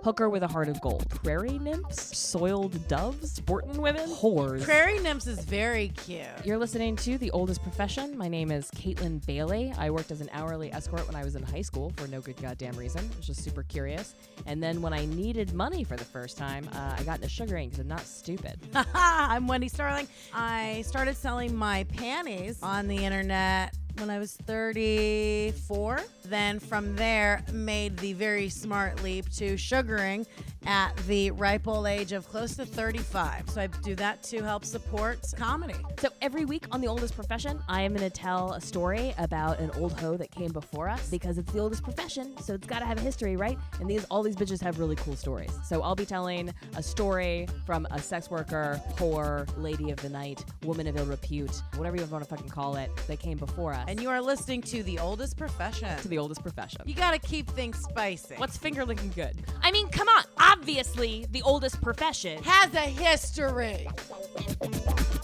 hooker with a heart of gold, prairie nymphs, soiled doves, sporting women, whores. Prairie nymphs is very cute. You're listening to The Oldest Profession. My name is Kaytlin Bailey. I worked as an hourly escort when I was in high school for no good goddamn reason. I was just super curious. And then when I needed money for the first time, I got into sugaring because I'm not stupid. I'm Wendi Starling. I started selling my panties on the internet when I was 34. Then from there, made the very smart leap to sugaring at the ripe old age of close to 35. So I do that to help support comedy. So every week on The Oldest Profession, I am going to tell a story about an old hoe that came before us because it's the oldest profession, so it's got to have a history, right? And all these bitches have really cool stories. So I'll be telling a story from a sex worker, whore, lady of the night, woman of ill repute, whatever you want to fucking call it, that came before us. And you are listening to The Oldest Profession. To The Oldest Profession. You got to keep things spicy. What's finger licking good? I mean, come on. Obviously, The Oldest Profession has a history.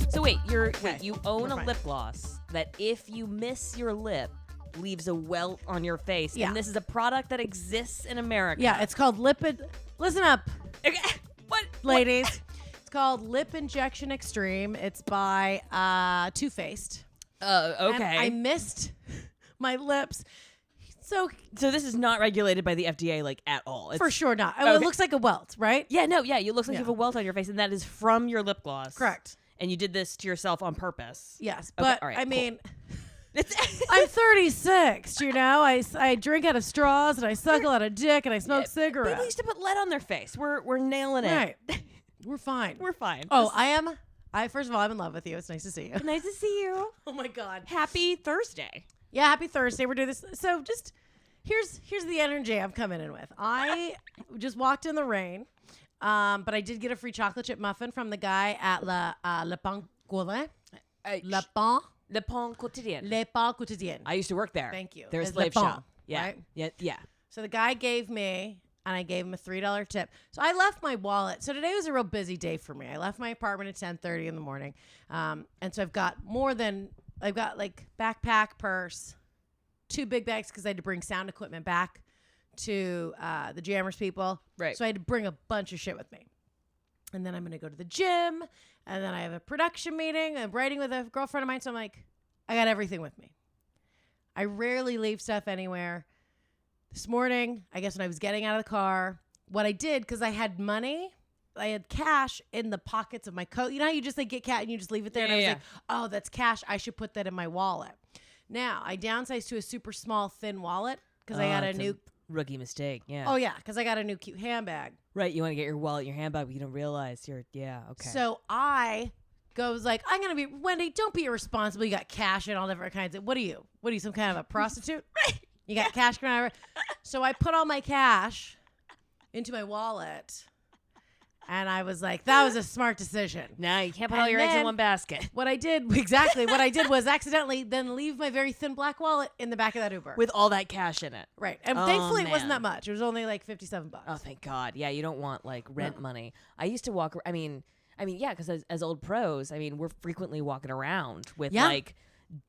So wait, you own a lip gloss that if you miss your lip, leaves a welt on your face. Yeah. And this is a product that exists in America. Yeah, it's called Lipid. Listen up. Okay. What? Ladies. It's called Lip Injection Extreme. It's by Too Faced. Okay. And I missed my lips. So this is not regulated by the FDA, like, at all. For sure not. Well, it looks like a welt, right? Yeah, no, yeah. It looks like you have a welt on your face, and that is from your lip gloss. Correct. And you did this to yourself on purpose. Yes, Okay, but all right, I cool. mean, I'm 36, you know? I drink out of straws, and I suckle out of dick, and I smoke cigarettes. People used to put lead on their face. We're nailing it. Right. We're fine. We're fine. Oh, first of all, I'm in love with you. It's nice to see you. Nice to see you. Oh, my God. Happy Thursday. Yeah, happy Thursday. We're doing this. So just here's the energy I'm coming in with. I just walked in the rain, but I did get a free chocolate chip muffin from the guy at Le Pain Quotidien. Le Pain Quotidien. I used to work there. Thank you. They're a It's slave Le Pain, shop. Yeah. right? Yeah. So the guy gave me, and I gave him a $3 tip. So I left my wallet. So today was a real busy day for me. I left my apartment at 10:30 in the morning. And so I've got like backpack, purse, 2 big bags because I had to bring sound equipment back to the Jammers people. Right. So I had to bring a bunch of shit with me. And then I'm going to go to the gym. And then I have a production meeting. I'm writing with a girlfriend of mine. So I'm like, I got everything with me. I rarely leave stuff anywhere. This morning, I guess when I was getting out of the car, what I did, because I had money, I had cash in the pockets of my coat. You know how you just like get cash and you just leave it there? And I was like, oh, that's cash. I should put that in my wallet. Now, I downsized to a super small, thin wallet because I got a new... rookie mistake, yeah. Oh, yeah, because I got a new cute handbag. Right, you want to get your wallet in your handbag, but you don't realize okay. So I goes like, I'm going to be... Wendi, don't be irresponsible. You got cash and all different kinds of... What are you? What are you, some kind of a prostitute? Right. You got cash coming out of it. So I put all my cash into my wallet, and I was like, that was a smart decision. No, you can't put all your eggs in one basket. What I did was accidentally then leave my very thin black wallet in the back of that Uber. With all that cash in it. Right. And thankfully, it wasn't that much. It was only like $57. Oh, thank God. Yeah, you don't want like rent money. I used to walk, yeah, because as old pros, we're frequently walking around with like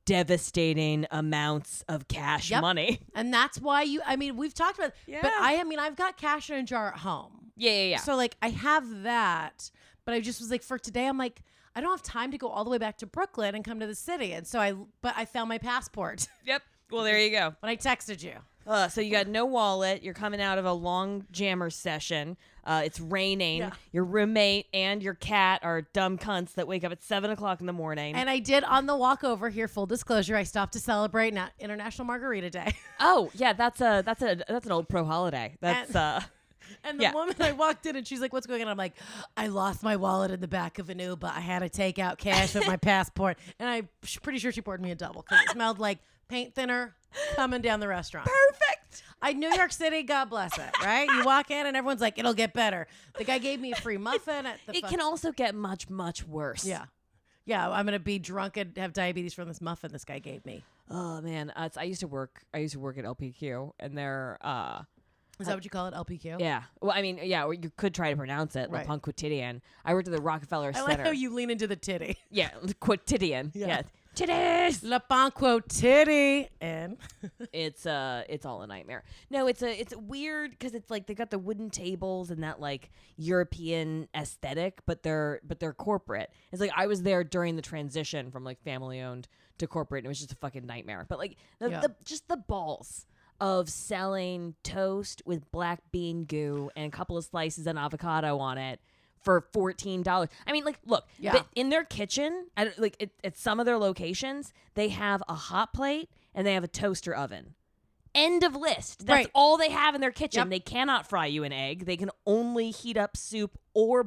devastating amounts of cash money. And that's why we've talked about it. But I've got cash in a jar at home. Yeah. So like I have that, but I just was like, for today, I'm like, I don't have time to go all the way back to Brooklyn and come to the city. And so I found my passport. Yep. Well, there you go. When I texted you. So you got no wallet. You're coming out of a long jammer session. It's raining. Yeah. Your roommate and your cat are dumb cunts that wake up at 7 o'clock in the morning. And I did on the walk over here. Full disclosure, I stopped to celebrate International Margarita Day. Oh yeah, that's an old pro holiday. That's And the woman, I walked in and she's like, what's going on? I'm like, I lost my wallet in the back of an Uber. I had to take out cash with my passport. And I'm pretty sure she poured me a double because it smelled like paint thinner coming down the restaurant. Perfect. New York City, God bless it, right? You walk in and everyone's like, it'll get better. The guy gave me a free muffin. It can also get much, much worse. Yeah. Yeah, I'm going to be drunk and have diabetes from this muffin this guy gave me. Oh, man. I used to work at LPQ, and they're... Is that what you call it, LPQ? Yeah. Well, or you could try to pronounce it, right. Quotidian. I worked at the Rockefeller Center. I like how you lean into the titty. Yeah, quotidian. Yeah. Titties. Le Banquo titty. And It's all a nightmare. No, it's weird because it's like they got the wooden tables and that like European aesthetic, but they're corporate. It's like I was there during the transition from like family owned to corporate, and it was just a fucking nightmare. But like just the balls of selling toast with black bean goo and a couple of slices and avocado on it for $14. I mean, like, look, in their kitchen, at some of their locations, they have a hot plate and they have a toaster oven. End of list. That's all they have in their kitchen. Yep. They cannot fry you an egg. They can only heat up soup or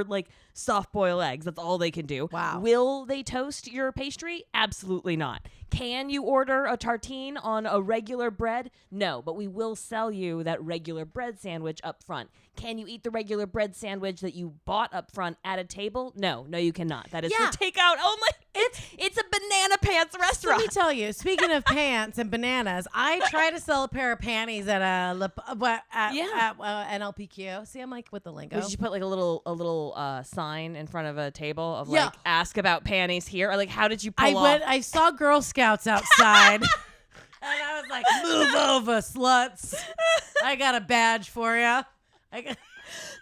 like soft boil eggs. That's all they can do. Wow. Will they toast your pastry? Absolutely not. Can you order a tartine on a regular bread? No, but we will sell you that regular bread sandwich up front. Can you eat the regular bread sandwich that you bought up front at a table? No, you cannot. That is for takeout only. It's a banana pants restaurant. Let me tell you, speaking of pants and bananas, I try to sell a pair of panties at NLPQ. See, I'm like with the lingo. Did you put like a little sign in front of a table of like ask about panties here? Or like how did you pull off? I saw Girl Scouts outside. And I was like, move over, sluts. I got a badge for you.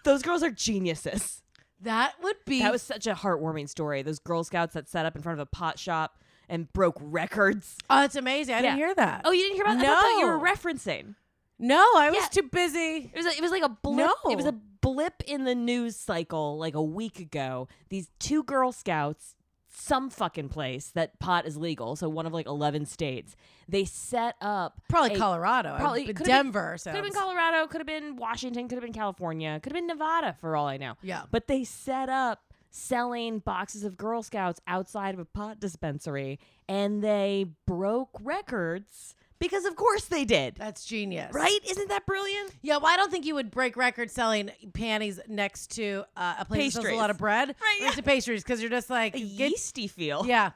Those girls are geniuses. That was such a heartwarming story. Those Girl Scouts that set up in front of a pot shop and broke records. Oh, it's amazing. I didn't hear that. Oh, you didn't hear about that? No. I thought you were referencing. No, I was too busy. It was like a blip. No. It was a blip in the news cycle like a week ago. These two Girl Scouts, some fucking place that pot is legal, so one of like 11 states, they set up probably Colorado, probably Denver. Could have been Colorado, could have been Washington, could have been California, could have been Nevada for all I know. Yeah. But they set up selling boxes of Girl Scouts outside of a pot dispensary, and they broke records. Because of course they did. That's genius. Right? Isn't that brilliant? Yeah, well, I don't think you would break records selling panties next to a place that sells a lot of bread. Right, next to pastries, because you're just like... yeasty feel. Yeah.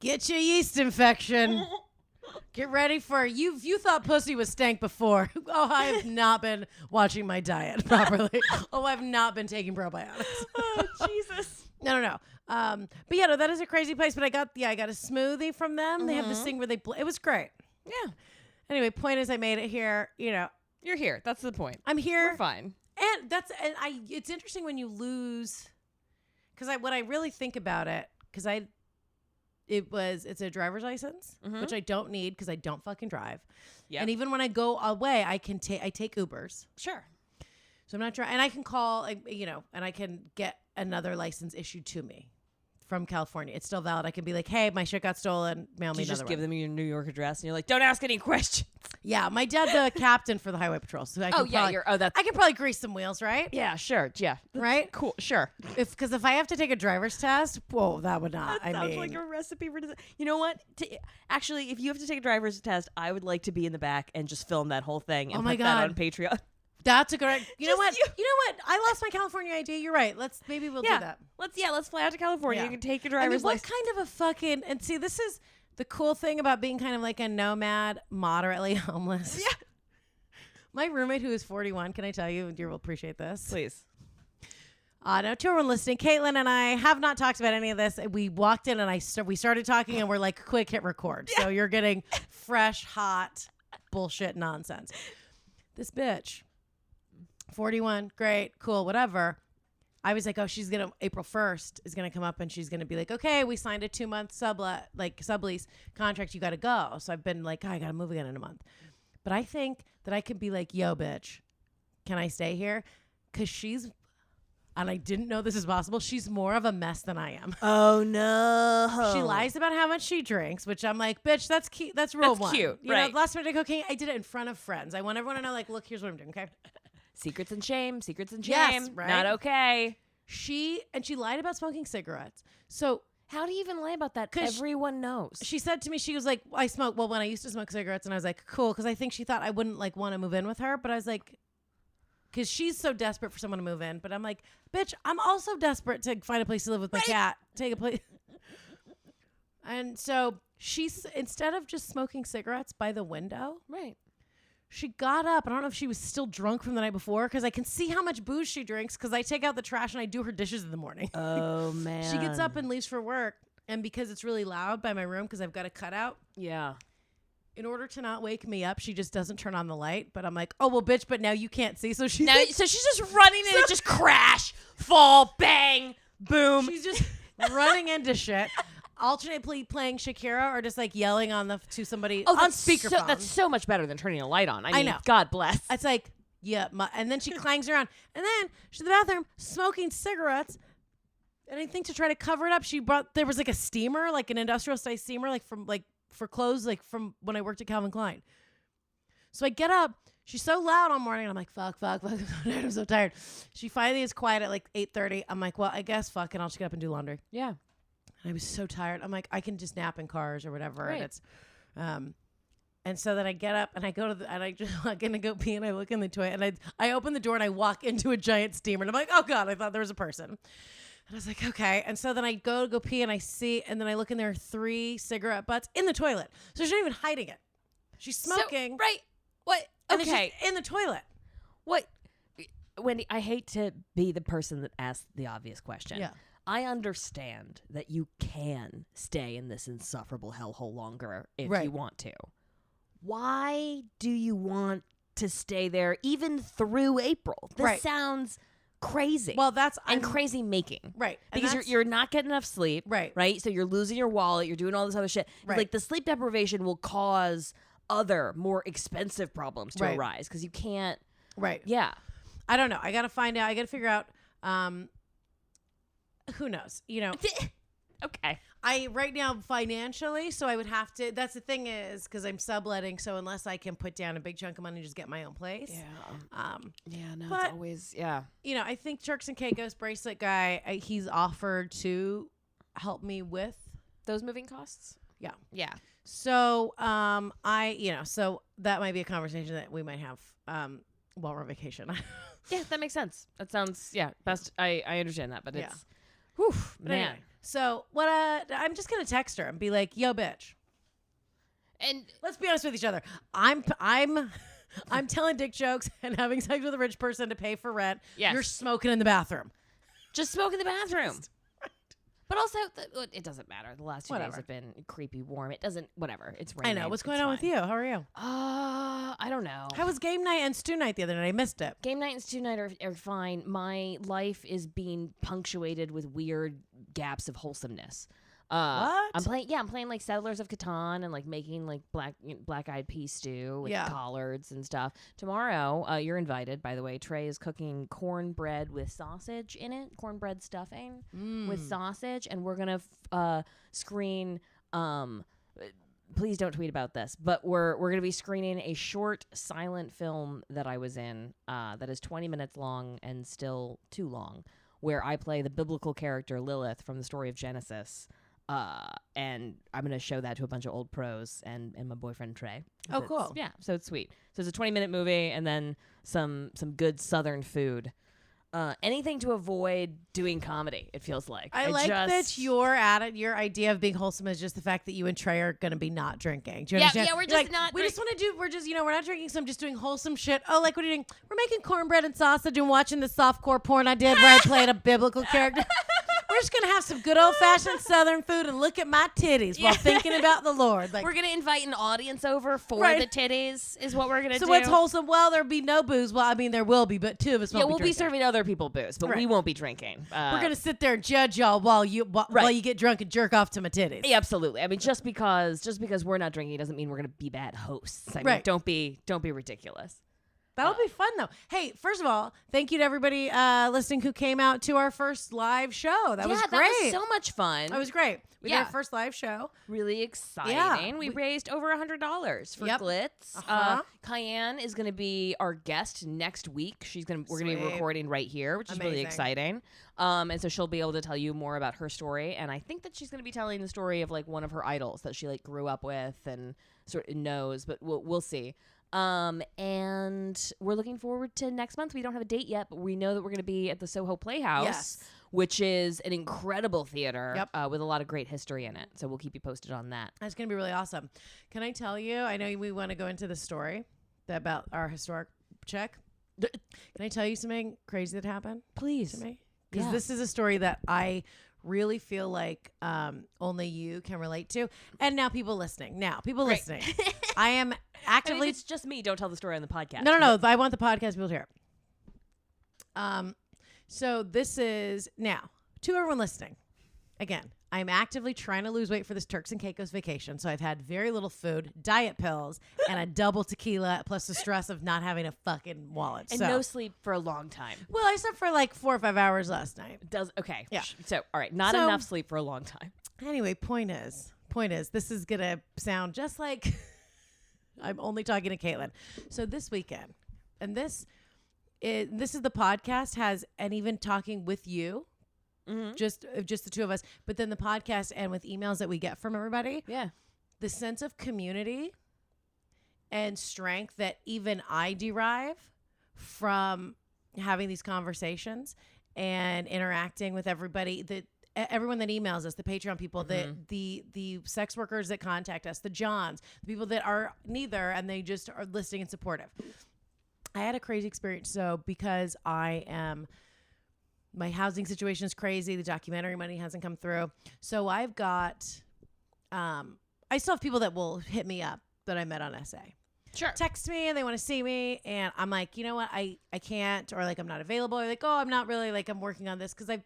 Get your yeast infection. Get ready for... You thought pussy was stank before. Oh, I have not been watching my diet properly. Oh, I've not been taking probiotics. Oh, Jesus. No. But yeah, no, that is a crazy place. But I got a smoothie from them. Mm-hmm. They have this thing where it was great. Yeah. Anyway, point is I made it here. You know, you're here. That's the point. I'm here. We're fine. And it's interesting when you lose, because what I really think about it, because it's a driver's license, which I don't need because I don't fucking drive. Yeah. And even when I go away, I take Ubers. Sure. So I'm not driving, and I can call, and I can get another license issued to me from California. It's still valid. I can be like, hey, my shit got stolen. Mail me another one. You just give them your New York address and you're like, don't ask any questions. Yeah, my dad's the captain for the highway patrol, so I can I can probably grease some wheels, right? Yeah, sure. Yeah, right. Cool. Sure. Because if I have to take a driver's test, whoa, that would not. That sounds like a recipe for disaster. You know what? Actually, if you have to take a driver's test, I would like to be in the back and just film that whole thing and put that on Patreon. That's a great. You know what? I lost my California ID. You're right. Maybe we'll do that. Let's fly out to California. You can take your driver's license. What kind of a fucking and see? This is the cool thing about being kind of like a nomad, moderately homeless. Yeah. My roommate, who is 41, can I tell you? You will appreciate this. Please. No, to everyone listening, Kaytlin and I have not talked about any of this. We walked in and we started talking and we're like, quick, hit record. Yeah. So you're getting fresh, hot bullshit nonsense. This bitch. 41, great, cool, whatever. I was like, oh, April 1st is gonna come up and she's gonna be like, okay, we signed a 2-month sublease contract, you gotta go. So I've been like, I gotta move again in a month. But I think that I could be like, yo, bitch, can I stay here? Because and I didn't know this is possible, she's more of a mess than I am. Oh no. She lies about how much she drinks, which I'm like, bitch, that's cute. That's real one. Cute. You know, last time I did cocaine, I did it in front of friends. I want everyone to know, like, look, here's what I'm doing, okay? Secrets and shame. Yes, right? Not okay. She lied about smoking cigarettes. So how do you even lie about that? Everyone knows. She said to me, she was like, I smoke. Well, when I used to smoke cigarettes, and I was like, cool, because I think she thought I wouldn't like want to move in with her. But I was like, because she's so desperate for someone to move in. But I'm like, bitch, I'm also desperate to find a place to live with my cat. Take a place. And so she's, instead of just smoking cigarettes by the window, right? She got up. I don't know if she was still drunk from the night before because I can see how much booze she drinks because I take out the trash and I do her dishes in the morning. Oh, man. She gets up and leaves for work. And because it's really loud by my room, because I've got a cutout. Yeah. In order to not wake me up, she just doesn't turn on the light. But I'm like, oh, well, bitch, but now you can't see. So she's so she's just running and it just crash, fall, bang, boom. She's just running into shit. Alternately playing Shakira or just like yelling to somebody on speakerphone. That's so much better than turning a light on. I mean, know. God bless. It's like, yeah. And then she clangs around. And then she's in the bathroom smoking cigarettes. And I think to try to cover it up, there was like a steamer, like an industrial size steamer, like for clothes, like from when I worked at Calvin Klein. So I get up. She's so loud all morning. And I'm like, fuck. I'm so tired. She finally is quiet at like 8:30. I'm like, well, I guess fuck it. I'll just get up and do laundry. Yeah. And I was so tired. I'm like, I can just nap in cars or whatever. Right. And it's, and so then I get up and I go and I just walk in to go pee and I look in the toilet and I open the door and I walk into a giant steamer and I'm like, oh God, I thought there was a person. And I was like, okay. And so then I go pee and I see, and then I look and there are 3 cigarette butts in the toilet. So she's not even hiding it. She's smoking. Right. What? And Okay. it's just in the toilet. What? Wendy, I hate to be the person that asked the obvious question. Yeah. I understand that you can stay in this insufferable hellhole longer if Right. you want to. Why do you want to stay there even through April? This Right. sounds crazy. Well, and crazy making. Right. And Because you're not getting enough sleep. Right. Right? So you're losing your wallet. You're doing all this other shit. Right. Like the sleep deprivation will cause other more expensive problems to Right. arise because you can't. Right. Yeah. I don't know. I got to find out. I got to figure out. Who knows? You know. Okay. Right now financially, so I would have to. That's the thing is because I'm subletting, so unless I can put down a big chunk of money and just get my own place. Yeah. No, but, it's always You know, I think Turks and Caicos bracelet guy. He's offered to help me with those moving costs. Yeah. Yeah. So so that might be a conversation that we might have while we're on vacation. Yeah, that makes sense. That sounds best. I understand that, but Yeah. it's whew, But man. anyway, so what? I'm just gonna text her and be like, "Yo, bitch." And Let's be honest with each other. I'm telling dick jokes and having sex with a rich person to pay for rent. Yes. You're smoking in the bathroom. just smoke in the bathroom. But also, it doesn't matter. The last 2 days Whatever. have been creepy warm. It doesn't. Whatever. It's I raining. know. What's It's going on with fine. you? How are you? I don't know. How was game night and stew night the other night? I missed it. Game night and stew night are fine. My life is being punctuated with weird gaps of wholesomeness. What? I'm playing like Settlers of Catan and like making like black-eyed pea stew with collards and stuff. Tomorrow, you're invited, by the way. Trey is cooking cornbread with sausage in it, cornbread stuffing with sausage, and we're gonna screen. Please don't tweet about this, but we're gonna be screening a short silent film that I was in that is 20 minutes long and still too long, where I play the biblical character Lilith from the story of Genesis. And I'm going to show that to a bunch of old pros and my boyfriend Trey. Oh, cool. Yeah, so it's sweet. So it's a 20-minute movie and then some good Southern food. Anything to avoid doing comedy, it feels like. I like that your idea of being wholesome is just the fact that you and Trey are going to be not drinking. Do you understand? Yeah, we're just not. We just want to do. We're just we're not drinking. So I'm just doing wholesome shit. Oh, like what are you doing? We're making cornbread and sausage and watching the softcore porn I did where I played a biblical character. We're just gonna have some good old fashioned Southern food and look at my titties while thinking about the Lord. Like we're gonna invite an audience over for the titties. Is what we're gonna do. So what's wholesome? Well, there'll be no booze. Well, I mean there will be, but 2 of us won't. Yeah, we'll be be serving other people booze, but we won't be drinking. We're gonna sit there and judge y'all while you get drunk and jerk off to my titties. Yeah, absolutely. I mean, just because we're not drinking doesn't mean we're gonna be bad hosts. I mean, don't be ridiculous. That'll be fun, though. Hey, first of all, thank you to everybody listening who came out to our first live show. That was great. That was so much fun. That was great. We did our first live show. Really exciting. Yeah. We raised over $100 for Glitz. Cann is going to be our guest next week. We're going to be recording right here, which is really exciting. And so she'll be able to tell you more about her story. And I think that she's going to be telling the story of like one of her idols that she like grew up with and sort of knows, but we'll see. And we're looking forward to next month. We don't have a date yet, but we know that we're going to be at the Soho Playhouse, which is an incredible theater with a lot of great history in it. So we'll keep you posted on that. That's going to be really awesome. Can I tell you, I know we want to go into the story about our historic check. Can I tell you something crazy that happened? Please. To me? Because this is a story that I really feel like only you can relate to. And now people listening. I am actively. if it's just me, don't tell the story on the podcast. No. I want the podcast people to hear it. So this is now to everyone listening. Again, I'm actively trying to lose weight for this Turks and Caicos vacation. So I've had very little food, diet pills, and a double tequila, plus the stress of not having a fucking wallet. And no sleep for a long time. Well, I slept for like 4 or 5 hours last night. Okay. Yeah. So, all right. Not enough sleep for a long time. Anyway, point is, this is going to sound just like I'm only talking to Kaytlin. So this weekend, and this is the podcast and even talking with you, just the two of us, but then the podcast and with emails that we get from everybody. Yeah. The sense of community and strength that even I derive from having these conversations and interacting with everybody, everyone that emails us, the Patreon people, the sex workers that contact us, the Johns, the people that are neither, and they just are listening and supportive. I had a crazy experience. So because my housing situation is crazy. The documentary money hasn't come through. So I've got, I still have people that will hit me up that I met on SA. Sure. Text me and they want to see me. And I'm like, you know what? I can't, or like, I'm not available. Or like, oh, I'm not really, like, I'm working on this. Cause I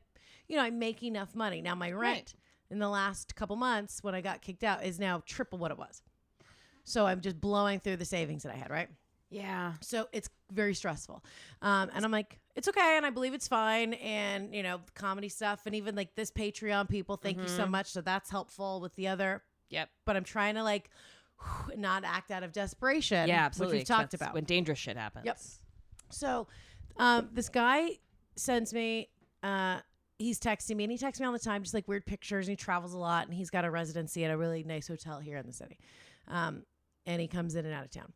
make enough money. Now my rent in the last couple months when I got kicked out is now triple what it was. So I'm just blowing through the savings that I had. Right. Yeah. So it's very stressful. And I'm like, it's okay. And I believe it's fine. And, comedy stuff. And even like this Patreon people, thank you so much. So that's helpful with the other. Yep. But I'm trying to like not act out of desperation. Yeah, absolutely. Which we've talked about. When dangerous shit happens. Yep. So this guy sends me, he's texting me and he texts me all the time, just like weird pictures. And he travels a lot and he's got a residency at a really nice hotel here in the city. And he comes in and out of town.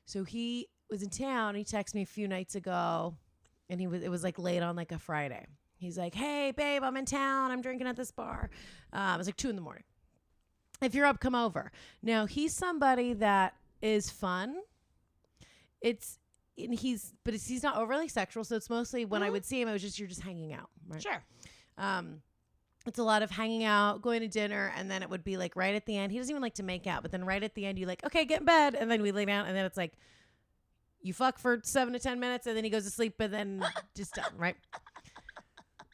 So he was in town. He texted me a few nights ago, and it was like late on like a Friday. He's like, "Hey, babe, I'm in town. I'm drinking at this bar." It was like 2 a.m. If you're up, come over. Now he's somebody that is fun. He's not overly sexual, so it's mostly when I would see him, it was just you're just hanging out, right? Sure. It's a lot of hanging out, going to dinner, and then it would be like right at the end. He doesn't even like to make out, but then right at the end, you like, okay, get in bed, and then we lay down, and then it's like you fuck for 7 to 10 minutes, and then he goes to sleep, and then just done, right?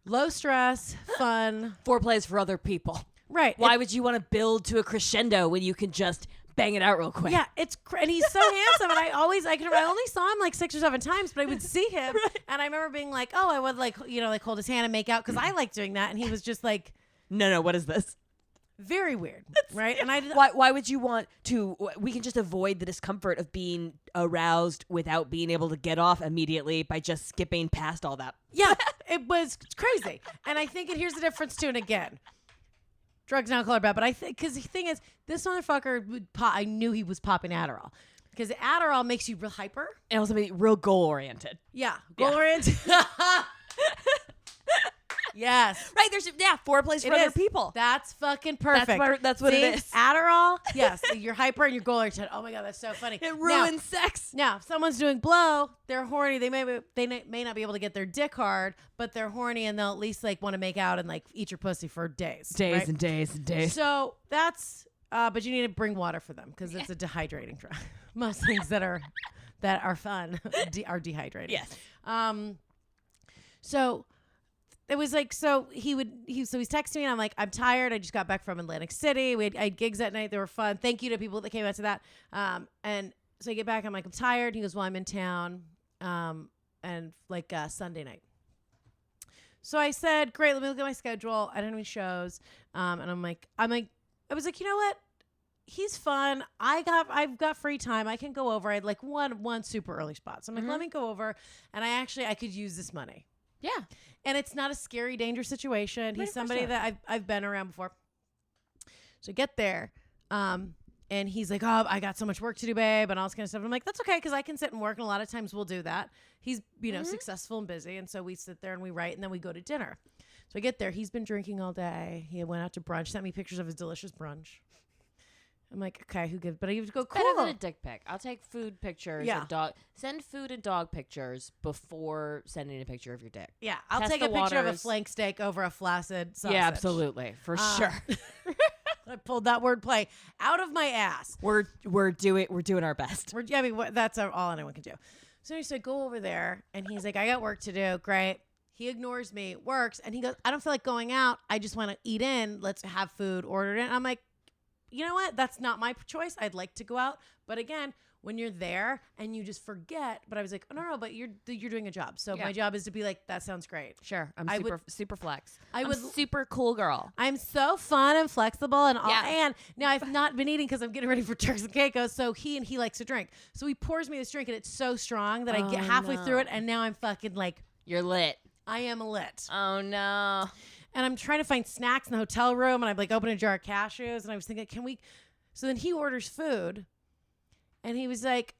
Low stress, fun. Foreplays for other people. Right. Why would you want to build to a crescendo when you can just bang it out real quick? Yeah, and he's so handsome, and I only saw him like 6 or 7 times, but I would see him, and I remember being like, oh, I would like hold his hand and make out because I like doing that, and he was just like, no, what is this? Very weird, right? And why would you want to? We can just avoid the discomfort of being aroused without being able to get off immediately by just skipping past all that. Yeah, it was crazy, and I think here's the difference too. And again, drugs and alcohol are bad, but I think because the thing is, this motherfucker would pop. I knew he was popping Adderall because Adderall makes you real hyper and also real goal oriented. Yeah, goal oriented. Yes. Right. There's foreplays for other people. That's fucking perfect. That's what it is. Adderall. Yes. You're hyper and you're goal oriented. Oh my God, that's so funny. It ruins sex. Now, if someone's doing blow, they're horny. They may not be able to get their dick hard, but they're horny and they'll at least like want to make out and like eat your pussy for days. Right? And days and days. So that's but you need to bring water for them because it's a dehydrating drug. Most things that are fun are dehydrating. Yes. So it was like, so he's texting me and I'm like, I'm tired. I just got back from Atlantic City. I had gigs that night. They were fun. Thank you to people that came out to that. And so I get back. I'm like, I'm tired. He goes, well, I'm in town. And like Sunday night. So I said, great. Let me look at my schedule. I don't have any shows. And I was like, you know what? He's fun. I've got free time. I can go over. I had like one super early spot. So I'm like, let me go over. And I could use this money. Yeah. And it's not a scary, dangerous situation. He's somebody that I've been around before. So I get there. And he's like, oh, I got so much work to do, babe, and all this kind of stuff. I'm like, that's okay, because I can sit and work, and a lot of times we'll do that. He's, successful and busy, and so we sit there and we write, and then we go to dinner. So I get there. He's been drinking all day. He went out to brunch, sent me pictures of his delicious brunch. I'm like, okay, who gives? But I used to go, cool. Better than a dick pic. I'll take food pictures. Yeah. And dog. Send food and dog pictures before sending a picture of your dick. Yeah, I'll Test take the a picture of a waters. flank steak over a flaccid sausage. Yeah, absolutely, for sure. I pulled that wordplay out of my ass. We're doing our best. That's all anyone can do. So I go over there, and he's like, I got work to do. Great. He ignores me, works, and he goes, I don't feel like going out. I just want to eat in. Let's have food ordered in. I'm like, you know what? That's not my choice. I'd like to go out. But again, when you're there and you just forget, but I was like, oh, no, but you're doing a job. So my job is to be like, that sounds great. Sure. I'm super flex. I'm super cool girl. I'm so fun and flexible and all. Yeah. And now I've not been eating because I'm getting ready for Turks and Caicos. So he likes to drink. So he pours me this drink and it's so strong that I get halfway through it. And now I'm fucking like. You're lit. I am lit. Oh, no. And I'm trying to find snacks in the hotel room, and I'm like opening a jar of cashews, and I was thinking, can we? So then he orders food, and he was like,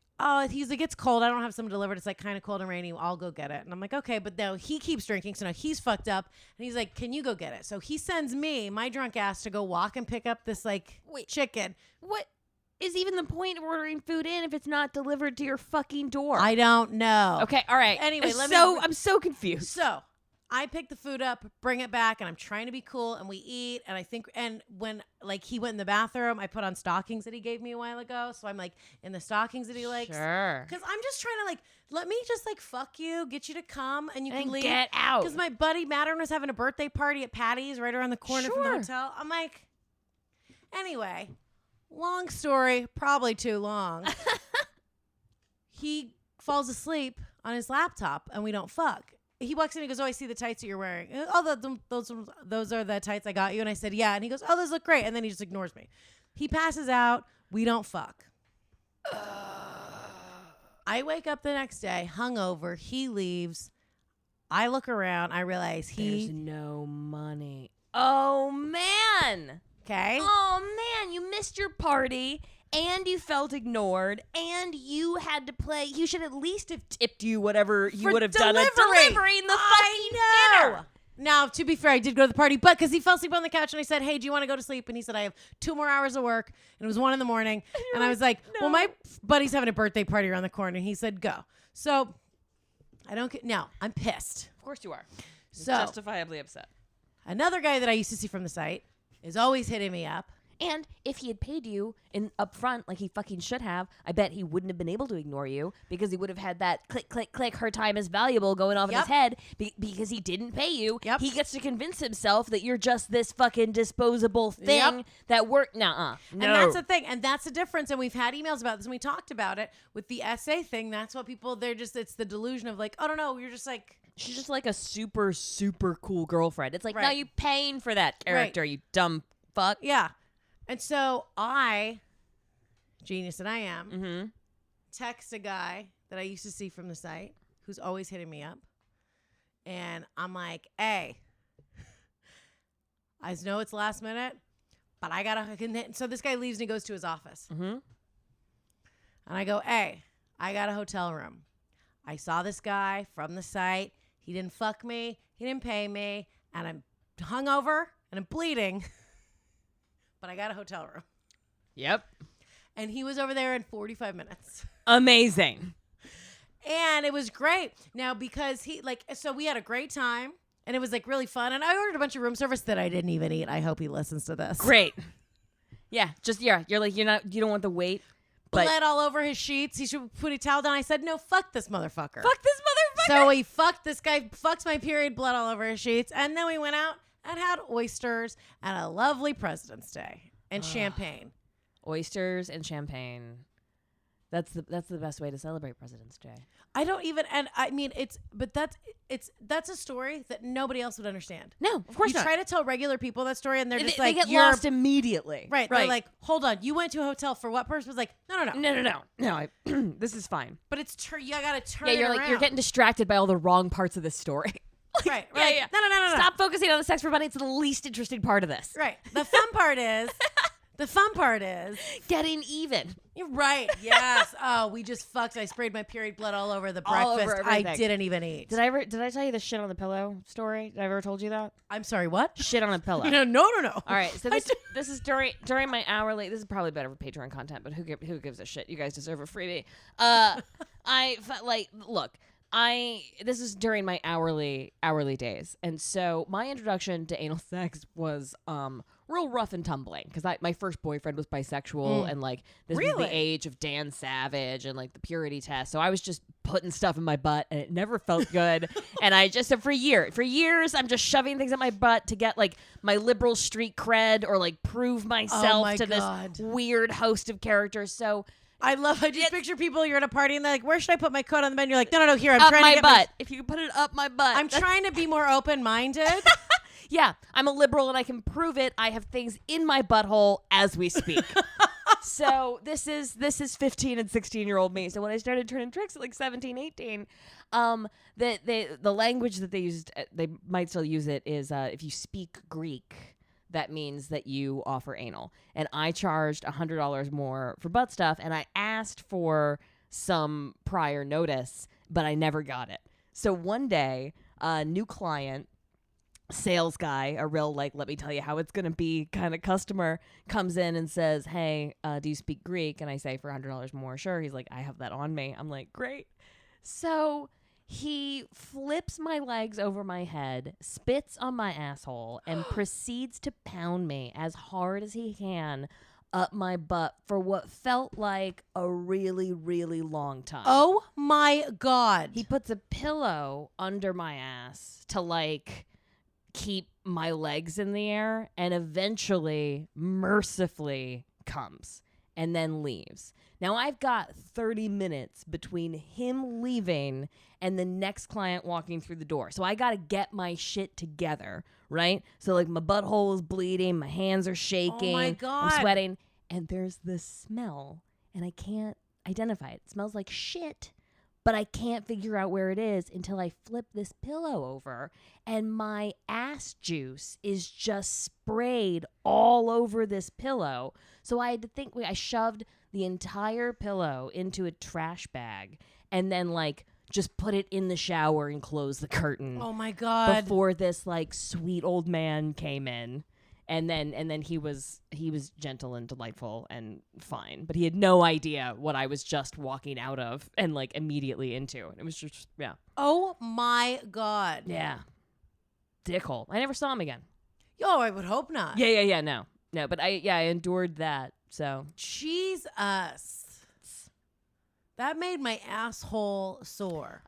he's like, it's cold. I don't have someone delivered. It's like kind of cold and rainy. I'll go get it. And I'm like, okay. But now he keeps drinking, so now he's fucked up, and he's like, can you go get it? So he sends me, my drunk ass, to go walk and pick up this chicken. What is even the point of ordering food in if it's not delivered to your fucking door? I don't know. Okay, all right. Anyway, I'm so confused. So I pick the food up, bring it back, and I'm trying to be cool, and we eat, and I think, and when, he went in the bathroom, I put on stockings that he gave me a while ago, so I'm, in the stockings that he likes. Sure. Because I'm just trying to, let me just, fuck you, get you to come, and you can leave. Get out. Because my buddy Mattern was having a birthday party at Patty's right around the corner from the hotel. I'm like, anyway, long story, probably too long. He falls asleep on his laptop, and we don't fuck. He walks in and he goes, I see the tights that you're wearing. Oh, those are the tights I got you. And I said, yeah. And he goes, oh, those look great. And then he just ignores me. He passes out. We don't fuck. I wake up the next day, hungover. He leaves. I look around. I realize there's no money. Oh, man. Okay. Oh, man. You missed your party. And you felt ignored, and you had to play. You should at least have tipped you whatever you would have done at delivering the fucking dinner. Now, to be fair, I did go to the party, but because he fell asleep on the couch, and I said, hey, do you want to go to sleep? And he said, I have 2 more hours of work, and it was 1 a.m. And I was like, no. Well, my buddy's having a birthday party around the corner, and he said, go. So I'm pissed. Of course you are. So justifiably upset. Another guy that I used to see from the site is always hitting me up. And if he had paid you up front like he fucking should have, I bet he wouldn't have been able to ignore you because he would have had that click, click, click, her time is valuable going off in his head because he didn't pay you. Yep. He gets to convince himself that you're just this fucking disposable thing that work. No. And that's the thing. And that's the difference. And we've had emails about this and we talked about it with the essay thing. That's what people, it's the delusion of like, oh, no, you're just like. She's just like a super, super cool girlfriend. It's like, now you're paying for that character, you dumb fuck. Yeah. And so I, genius that I am, text a guy that I used to see from the site who's always hitting me up. And I'm like, hey, I know it's last minute, but I got to. So this guy leaves and he goes to his office. And I go, hey, I got a hotel room. I saw this guy from the site. He didn't fuck me. He didn't pay me. And I'm hungover and I'm bleeding. But I got a hotel room. Yep. And he was over there in 45 minutes. Amazing. And it was great. Now, because so we had a great time. And it was really fun. And I ordered a bunch of room service that I didn't even eat. I hope he listens to this. Great. Yeah. You're you don't want the weight. Bled all over his sheets. He should put a towel down. I said, no, fuck this motherfucker. Fuck this motherfucker. So he fucked this guy, fucks my period, blood all over his sheets. And then we went out and had oysters and a lovely President's Day and champagne. Oysters and champagne. That's the best way to celebrate President's Day. I don't even, and I mean, that's a story that nobody else would understand. No, of course not. You try to tell regular people that story and they're just they get lost immediately. Right. They're like, hold on, you went to a hotel for what purpose? Like, no. This is fine. But you gotta turn it around. You're getting distracted by all the wrong parts of this story. Right. Yeah. No. Stop focusing on the sex for money. It's the least interesting part of this. Right. The fun part is getting even. You're right. Yes. Oh, we just fucked. I sprayed my period blood all over the All breakfast over I everything. didn't even eat. Did I tell you the shit on the pillow story? Did I ever told you that? I'm sorry, what? Shit on a pillow. No. All right, so this is during my hourly. This is probably better for Patreon content, but who gives a shit? You guys deserve a freebie. I felt like, look, this is during my hourly days, and so my introduction to anal sex was real rough and tumbling because my first boyfriend was bisexual, and like this was the age of Dan Savage and like the purity test, so I was just putting stuff in my butt and it never felt good. And I just for years I'm just shoving things in my butt to get like my liberal street cred or like prove myself to this weird host of characters. So I just picture people, you're at a party and they're like, where should I put my coat on the bed? And you're like, no, here, I'm up trying my to get butt. If you can put it up my butt. I'm trying to be more open-minded. Yeah, I'm a liberal and I can prove it. I have things in my butthole as we speak. So this is 15 and 16-year-old me. So when I started turning tricks at like 17, 18, the language that they used, they might still use it, is if you speak Greek, that means that you offer anal. And I charged $100 more for butt stuff, and I asked for some prior notice, but I never got it. So one day, a new client, sales guy, a real like, let me tell you how it's going to be kind of customer, comes in and says, hey, do you speak Greek? And I say, for $100 more, sure. He's like, I have that on me. I'm like, great. So he flips my legs over my head, spits on my asshole, and proceeds to pound me as hard as he can up my butt for what felt like a really, really long time. Oh my God. He puts a pillow under my ass to like keep my legs in the air, and eventually, mercifully, comes and then leaves. Now I've got 30 minutes between him leaving and the next client walking through the door. So I got to get my shit together, right? So like my butthole is bleeding, my hands are shaking, oh my God. I'm sweating, and there's this smell, and I can't identify it. It smells like shit, but I can't figure out where it is until I flip this pillow over, and my ass juice is just sprayed all over this pillow. So I had to think, I shoved the entire pillow into a trash bag and then like just put it in the shower and close the curtain. Oh my God. Before this like sweet old man came in. And then he was gentle and delightful and fine, but he had no idea what I was just walking out of and like immediately into. And it was just, yeah. Oh my God. Yeah. Dickhole. I never saw him again. Yo, I would hope not. Yeah. No, but I endured that. So Jesus. That made my asshole sore.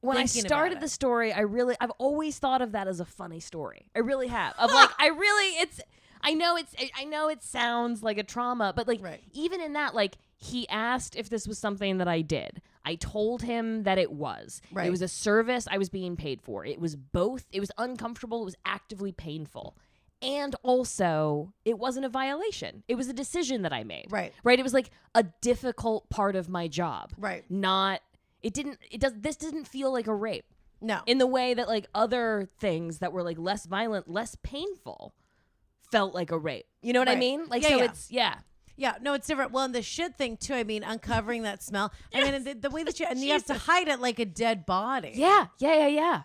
When I started the story, I've always thought of that as a funny story. I really have. Of like, I know it sounds like a trauma, but like even in that, like he asked if this was something that I did. I told him that it was. Right. It was a service I was being paid for. It was both. It was uncomfortable. It was actively painful. And also, it wasn't a violation. It was a decision that I made. Right. It was like a difficult part of my job. Right. This didn't feel like a rape. No. In the way that like other things that were like less violent, less painful felt like a rape. You know what I mean? Like, Yeah, no, it's different. Well, and the shit thing too, I mean, uncovering that smell. Yes. I mean, the way that you have to hide it like a dead body. Yeah. Yeah,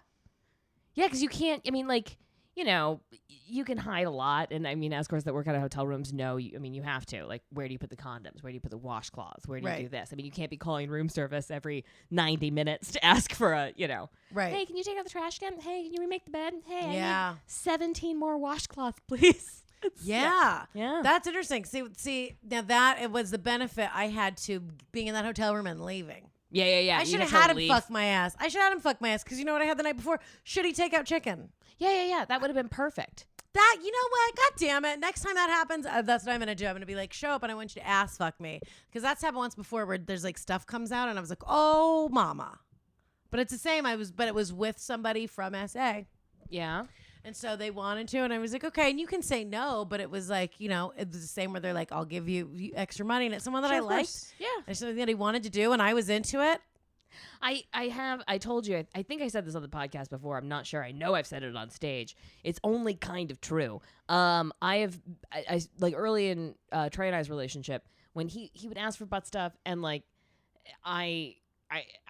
because you can't, I mean, like, you know, you can hide a lot. And I mean, as of course that work out of hotel rooms, no, you have to. Like, where do you put the condoms? Where do you put the washcloths? Where do you do this? I mean, you can't be calling room service every 90 minutes to ask for a, you know. Right. Hey, can you take out the trash can? Hey, can you remake the bed? Hey, I need 17 more washcloths, please. Yeah. That's interesting. See, now that it was the benefit I had to being in that hotel room and leaving. Yeah. I should have had him fuck my ass. Because you know what I had the night before? Shitty takeout chicken. Yeah. That would have been perfect. That, you know what? God damn it. Next time that happens, that's what I'm going to do. I'm going to be like, show up and I want you to ass fuck me. Because that's happened once before where there's like stuff comes out and I was like, oh, mama. But it's the same. But it was with somebody from SA. Yeah. And so they wanted to, and I was like, okay, and you can say no, but it was like, you know, it was the same where they're like, I'll give you extra money, and it's someone that I liked. Yeah. It's something that he wanted to do, and I was into it. I told you, I think I said this on the podcast before. I'm not sure. I know I've said it on stage. It's only kind of true. I like early in Trey and I's relationship, when he would ask for butt stuff, and like I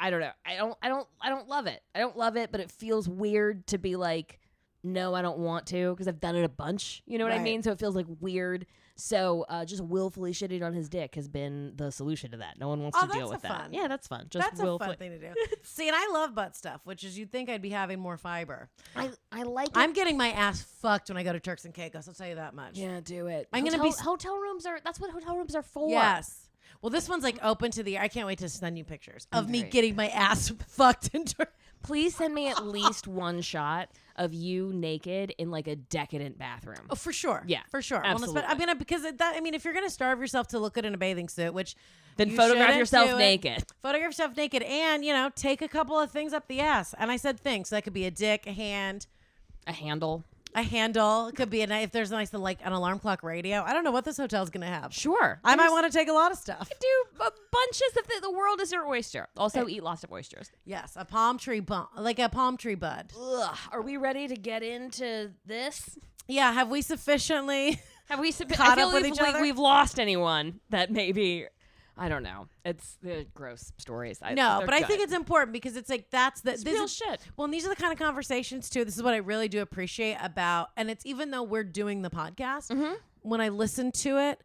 don't know. I don't love it. I don't love it, but it feels weird to be like, no, I don't want to, because I've done it a bunch. You know what I mean? So it feels like weird. So just willfully shitting on his dick has been the solution to that. No one wants to deal with that. Fun. Yeah, that's fun. Just that's a fun thing to do. See, and I love butt stuff, which is you'd think I'd be having more fiber. I like it. I'm getting my ass fucked when I go to Turks and Caicos. I'll tell you that much. Yeah, do it. Hotel rooms are. That's what hotel rooms are for. Yes. Well, this one's like open to the air. I can't wait to send you pictures of me getting my ass fucked in Turks. Please send me at least one shot of you naked in like a decadent bathroom. Oh, for sure. Yeah, for sure. Absolutely. If you're gonna starve yourself to look good in a bathing suit, which then photograph yourself naked. Photograph yourself naked, and take a couple of things up the ass. And I said things. So that could be a dick, a hand, a handle. A handle. It could be if there's an alarm clock radio. I don't know what this hotel's gonna have. Sure. I might want to take a lot of stuff. Do bunches of the world is your oyster. Also eat lots of oysters. Yes, a palm tree a palm tree bud. Ugh. Are we ready to get into this? Yeah. Have we sufficiently caught up with each other? We've lost anyone that maybe. I don't know. It's the gross stories. But I think it's important because it's like this real shit. Well, and these are the kind of conversations too. This is what I really do appreciate about, and it's even though we're doing the podcast, when I listen to it,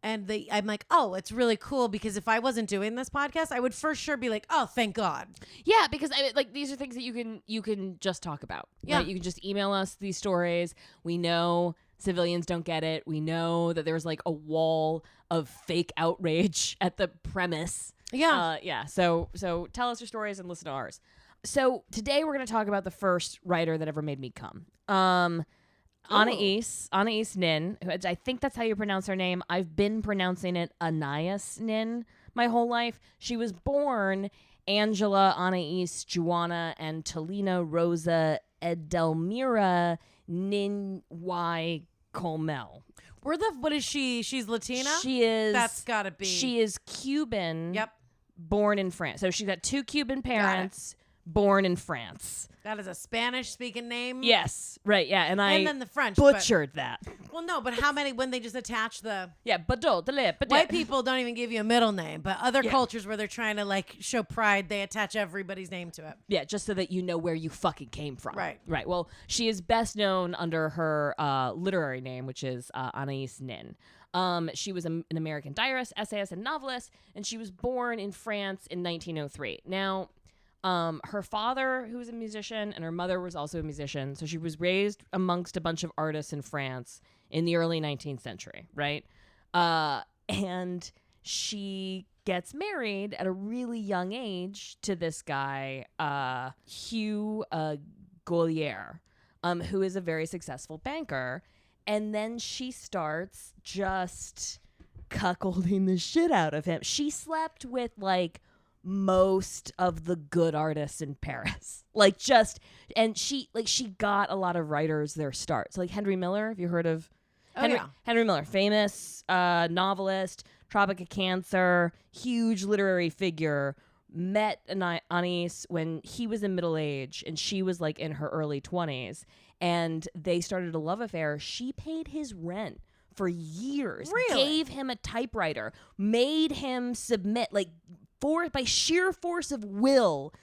and I'm like, oh, it's really cool because if I wasn't doing this podcast, I would for sure be like, oh, thank God. Yeah, because these are things that you can just talk about. Yeah, right? You can just email us these stories. We know civilians don't get it. We know that there's like a wall of fake outrage at the premise. Yeah. So tell us your stories and listen to ours. So today we're going to talk about the first writer that ever made me come. Anaïs Nin. I think that's how you pronounce her name. I've been pronouncing it Anaïs Nin my whole life. She was born Angela Anaïs Joanna and Talina Rosa Edelmira Nin Y Colmel. What is she? She's Latina? She is. That's gotta be. She is Cuban. Yep. Born in France. So she's got two Cuban parents, born in France. That is a Spanish-speaking name? Yes. Right, yeah. And then the French. Butchered that. Well, no, but how many, when they just attach the... Yeah, white people don't even give you a middle name, but other cultures where they're trying to, show pride, they attach everybody's name to it. Yeah, just so that you know where you fucking came from. Right. Right. Well, she is best known under her literary name, which is Anaïs Nin. She was an American diarist, essayist, and novelist, and she was born in France in 1903. Now... her father, who was a musician, and her mother was also a musician. So she was raised amongst a bunch of artists in France in the early 19th century, right? And she gets married at a really young age to this guy, Hugh Gaulier, who is a very successful banker. And then she starts just cuckolding the shit out of him. She slept with, most of the good artists in Paris. She got a lot of writers their start. So Henry Miller, have you heard of Henry Miller, famous novelist, Tropic of Cancer, huge literary figure, met Anaïs when he was in middle age and she was in her early 20s, and they started a love affair. She paid his rent for years, gave him a typewriter, made him submit, by sheer force of will,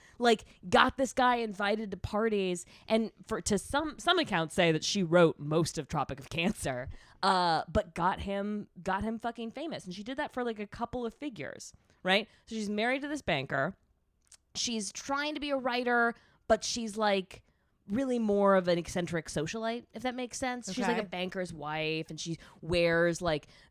got this guy invited to parties, and to some accounts say that she wrote most of Tropic of Cancer, but got him fucking famous, and she did that for a couple of figures, right? So she's married to this banker. She's trying to be a writer, but she's really more of an eccentric socialite, if that makes sense. Okay. She's a banker's wife, and she wears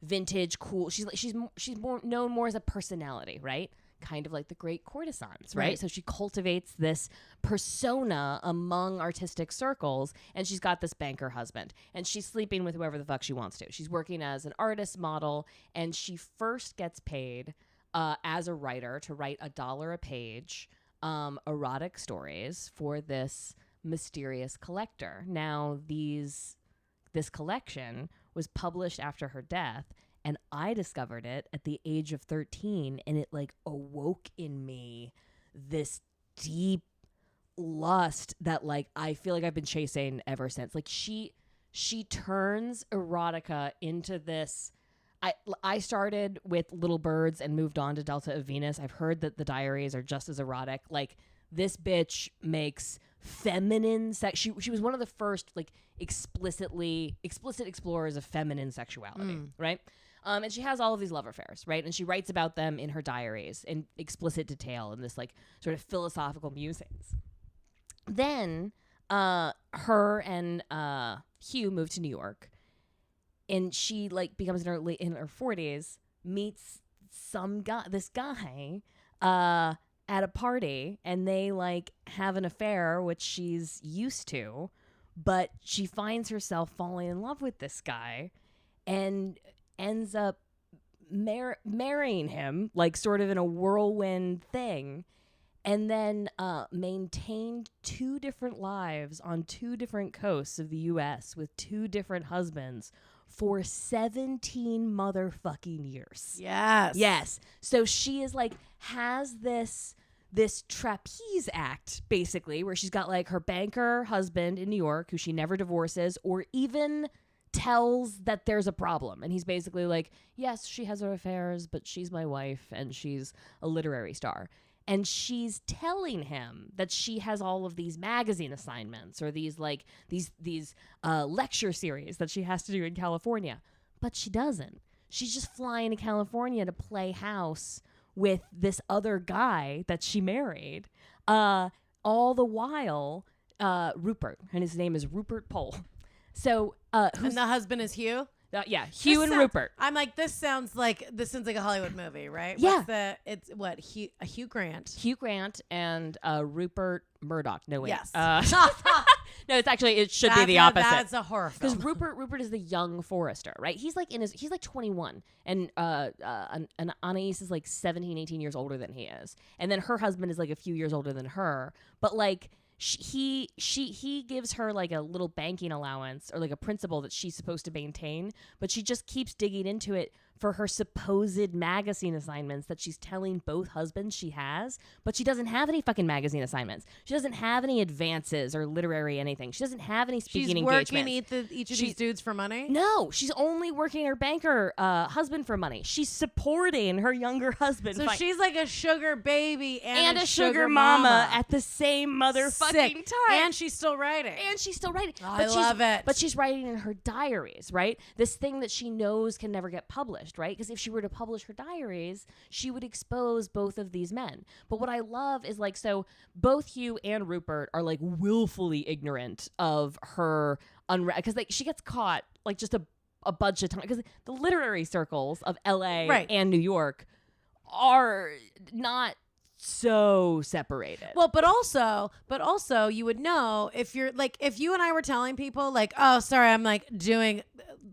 vintage cool. She's more known more as a personality, right? Kind of like the great courtesans, right? So she cultivates this persona among artistic circles, and she's got this banker husband, and she's sleeping with whoever the fuck she wants to. She's working as an artist model, and she first gets paid as a writer to write $1 a page erotic stories for this mysterious collector. Now, this collection was published after her death, and I discovered it at the age of 13, and it awoke in me this deep lust that I feel I've been chasing ever since. She turns erotica into this I started with Little Birds and moved on to Delta of Venus. I've heard that the diaries are just as erotic. Like, this bitch makes feminine sex. She was one of the first like explicit explorers of feminine sexuality, right? And she has all of these love affairs, right? And she writes about them in her diaries in explicit detail and this like sort of philosophical musings. Then her and Hugh move to New York, and she like becomes in her 40s, meets this guy at a party, and they like have an affair, which she's used to, but she finds herself falling in love with this guy and ends up marrying him, like sort of in a whirlwind thing, and then maintained 2 different lives on 2 different coasts of the U.S. with 2 different husbands for 17 motherfucking years. Yes. So she is like, has this trapeze act, basically, where she's got like her banker husband in New York who she never divorces or even tells that there's a problem. And he's basically like, yes, she has her affairs, but she's my wife and she's a literary star. And she's telling him that she has all of these magazine assignments or these lecture series that she has to do in California. But she doesn't. She's just flying to California to play house with this other guy that she married. All the while, Rupert, and his name is Rupert Pole. So, and the husband is Hugh? Yeah, Hugh and Rupert. I'm like, this sounds like a Hollywood movie, right? Yeah. Hugh Grant. Hugh Grant and Rupert Murdoch. No, wait. Yes. No, it should be the opposite. That's a horror film. Because Rupert is the young Forrester, right? He's like 21, and Anaïs is like 17, 18 years older than he is, and then her husband is like a few years older than her, but like. He gives her like a little banking allowance or like a principal that she's supposed to maintain, but she just keeps digging into it for her supposed magazine assignments that she's telling both husbands she has, but she doesn't have any fucking magazine assignments. She doesn't have any advances or literary anything. She doesn't have any speaking engagements. She's working each of these dudes for money? No, she's only working her banker husband for money. She's supporting her younger husband. So she's like a sugar baby and a sugar mama at the same motherfucking time. And she's still writing. Oh, I love it. But she's writing in her diaries, right? This thing that she knows can never get published, right? Because if she were to publish her diaries, she would expose both of these men. But what I love is like, so both Hugh and Rupert are like willfully ignorant of her because like she gets caught like just a bunch of times, because the literary circles of LA and New York are not so separated. Well, but also you would know if you're like, if you and I were telling people like, oh, sorry, I'm like doing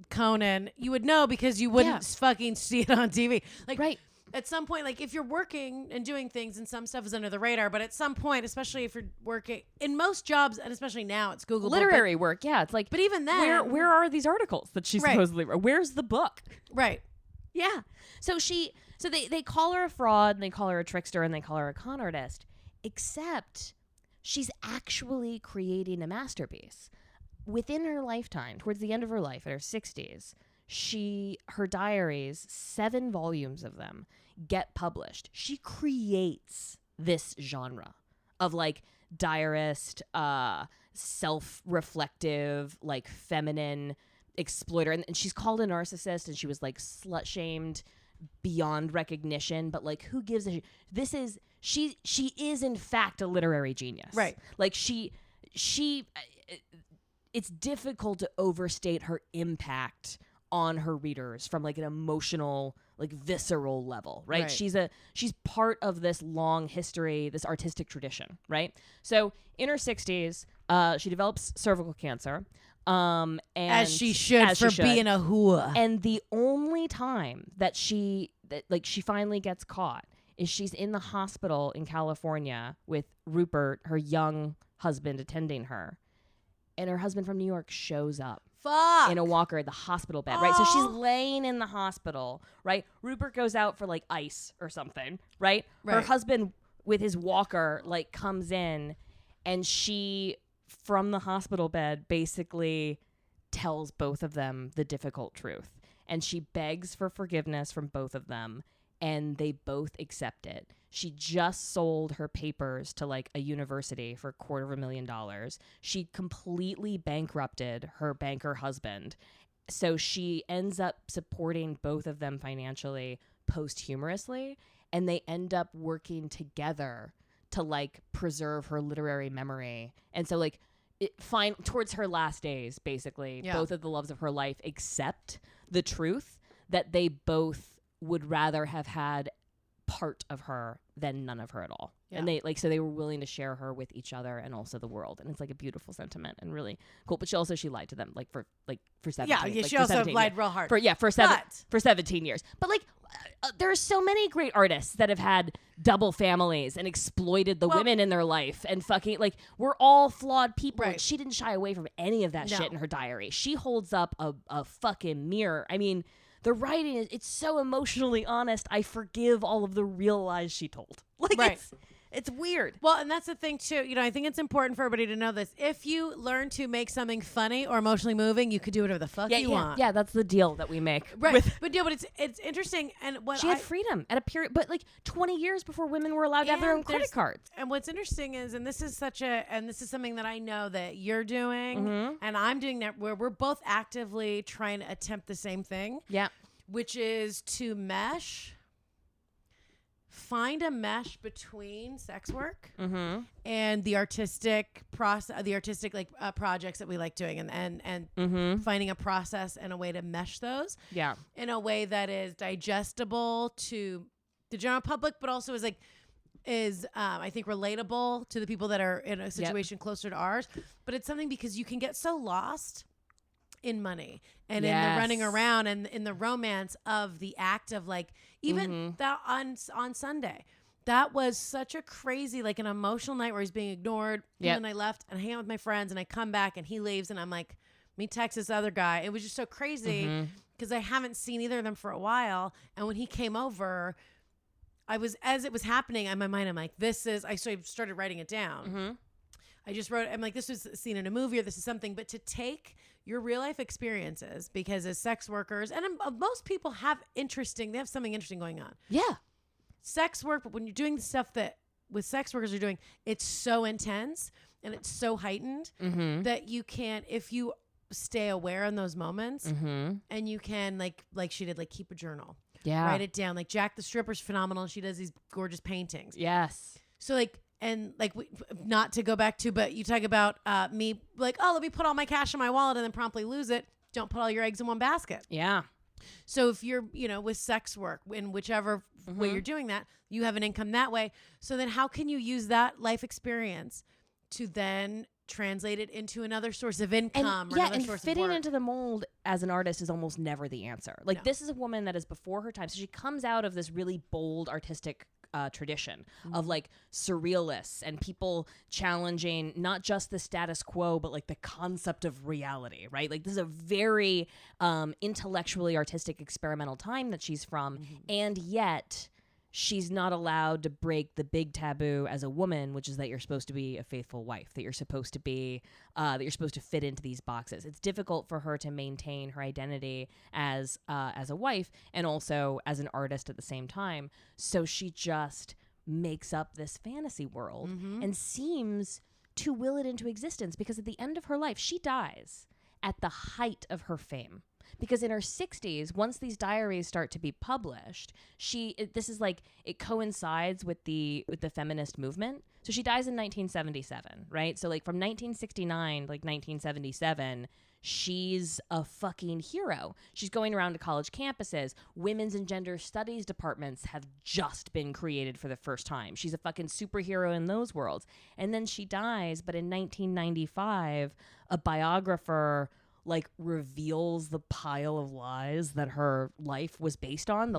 Conan, you would know because you wouldn't fucking see it on TV. Like, right. At some point, like if you're working and doing things and some stuff is under the radar, but at some point, especially if you're working in most jobs, and especially now it's Google literary work. Yeah. It's like, but even then, where are these articles that she supposedly wrote? Where's the book? Right. Yeah. So they call her a fraud, and they call her a trickster, and they call her a con artist, except she's actually creating a masterpiece. Within her lifetime, towards the end of her life, in her 60s, her diaries, 7 volumes of them, get published. She creates this genre of like diarist, self-reflective, like feminine exploiter. And she's called a narcissist, and she was like slut-shamed beyond recognition, but like who gives a she is in fact a literary genius, right? Like she it's difficult to overstate her impact on her readers from like an emotional, like visceral level, right? She's part of this long history, this artistic tradition, right? So in her 60s, she develops cervical cancer. And as she should being a whore. And the only time that she finally gets caught is she's in the hospital in California with Rupert, her young husband, attending her. And her husband from New York shows up. Fuck. In a walker at the hospital bed, right? So she's laying in the hospital, right? Rupert goes out for like ice or something, right? Her husband with his walker like comes in, and she from the hospital bed basically tells both of them the difficult truth. and she begs for forgiveness from both of them, and they both accept it. She just sold her papers to like a university for $250,000. She completely bankrupted her banker husband. So she ends up supporting both of them financially posthumously, and they end up working together to like preserve her literary memory. And so like towards her last days, basically, both of the loves of her life accept the truth that they both would rather have had part of her than none of her at all. And they like, so they were willing to share her with each other and also the world. And it's like a beautiful sentiment and really cool. But she lied to them for 17 Yeah, like she also lied real hard. For 17 years. But like there are so many great artists that have had double families and exploited the women in their life and fucking like, we're all flawed people. Right. And she didn't shy away from any of that shit in her diary. She holds up a fucking mirror. I mean, the writing it's so emotionally honest. I forgive all of the real lies she told. Like it's weird. Well, and that's the thing too. You know, I think it's important for everybody to know this. If you learn to make something funny or emotionally moving, you could do whatever the fuck you want. Yeah, that's the deal that we make. Right. But it's interesting. And what she had freedom at a period, but like 20 years before women were allowed to have their own credit cards. And what's interesting is, and this is something that I know that you're doing and I'm doing, that where we're both actively trying to attempt the same thing. Yeah. Which is to find a mesh between sex work and the artistic process, projects that we like doing, and finding a process and a way to mesh those in a way that is digestible to the general public, but also is I think relatable to the people that are in a situation closer to ours. But it's something because you can get so lost in money and in the running around and in the romance of the act of like, even that on Sunday, that was such a crazy, like an emotional night where he's being ignored. And then I left and hang out with my friends and I come back and he leaves and I'm like, me text this other guy. It was just so crazy because I haven't seen either of them for a while. And when he came over, as it was happening in my mind, I'm like, I started writing it down. I just wrote, I'm like, this was seen in a movie or this is something, but to take your real life experiences, because as sex workers, and most people they have something interesting going on. Yeah. Sex work, but when you're doing the stuff that with sex workers are doing, it's so intense and it's so heightened that you can't, if you stay aware in those moments and you can like she did, like keep a journal. Yeah. Write it down. Like Jack the Stripper's phenomenal. She does these gorgeous paintings. Yes. So like, and like, not to go back to, but you talk about me like, oh, let me put all my cash in my wallet and then promptly lose it. Don't put all your eggs in one basket. Yeah. So if you're, with sex work in whichever way you're doing that, you have an income that way. So then how can you use that life experience to then translate it into another source of income? And fitting into the mold as an artist is almost never the answer. Like this is a woman that is before her time. So she comes out of this really bold artistic tradition of like surrealists and people challenging not just the status quo, but like the concept of reality, right? Like this is a very intellectually artistic experimental time that she's from. And yet she's not allowed to break the big taboo as a woman, which is that you're supposed to be a faithful wife, that you're supposed to be, that you're supposed to fit into these boxes. It's difficult for her to maintain her identity as a wife and also as an artist at the same time. So she just makes up this fantasy world and seems to will it into existence, because at the end of her life, she dies at the height of her fame. Because in her 60s, once these diaries start to be published, it coincides with the feminist movement. So she dies in 1977, right? So like from 1969, like 1977, she's a fucking hero. She's going around to college campuses. Women's and gender studies departments have just been created for the first time. She's a fucking superhero in those worlds. And then she dies, but in 1995, a biographer like reveals the pile of lies that her life was based on,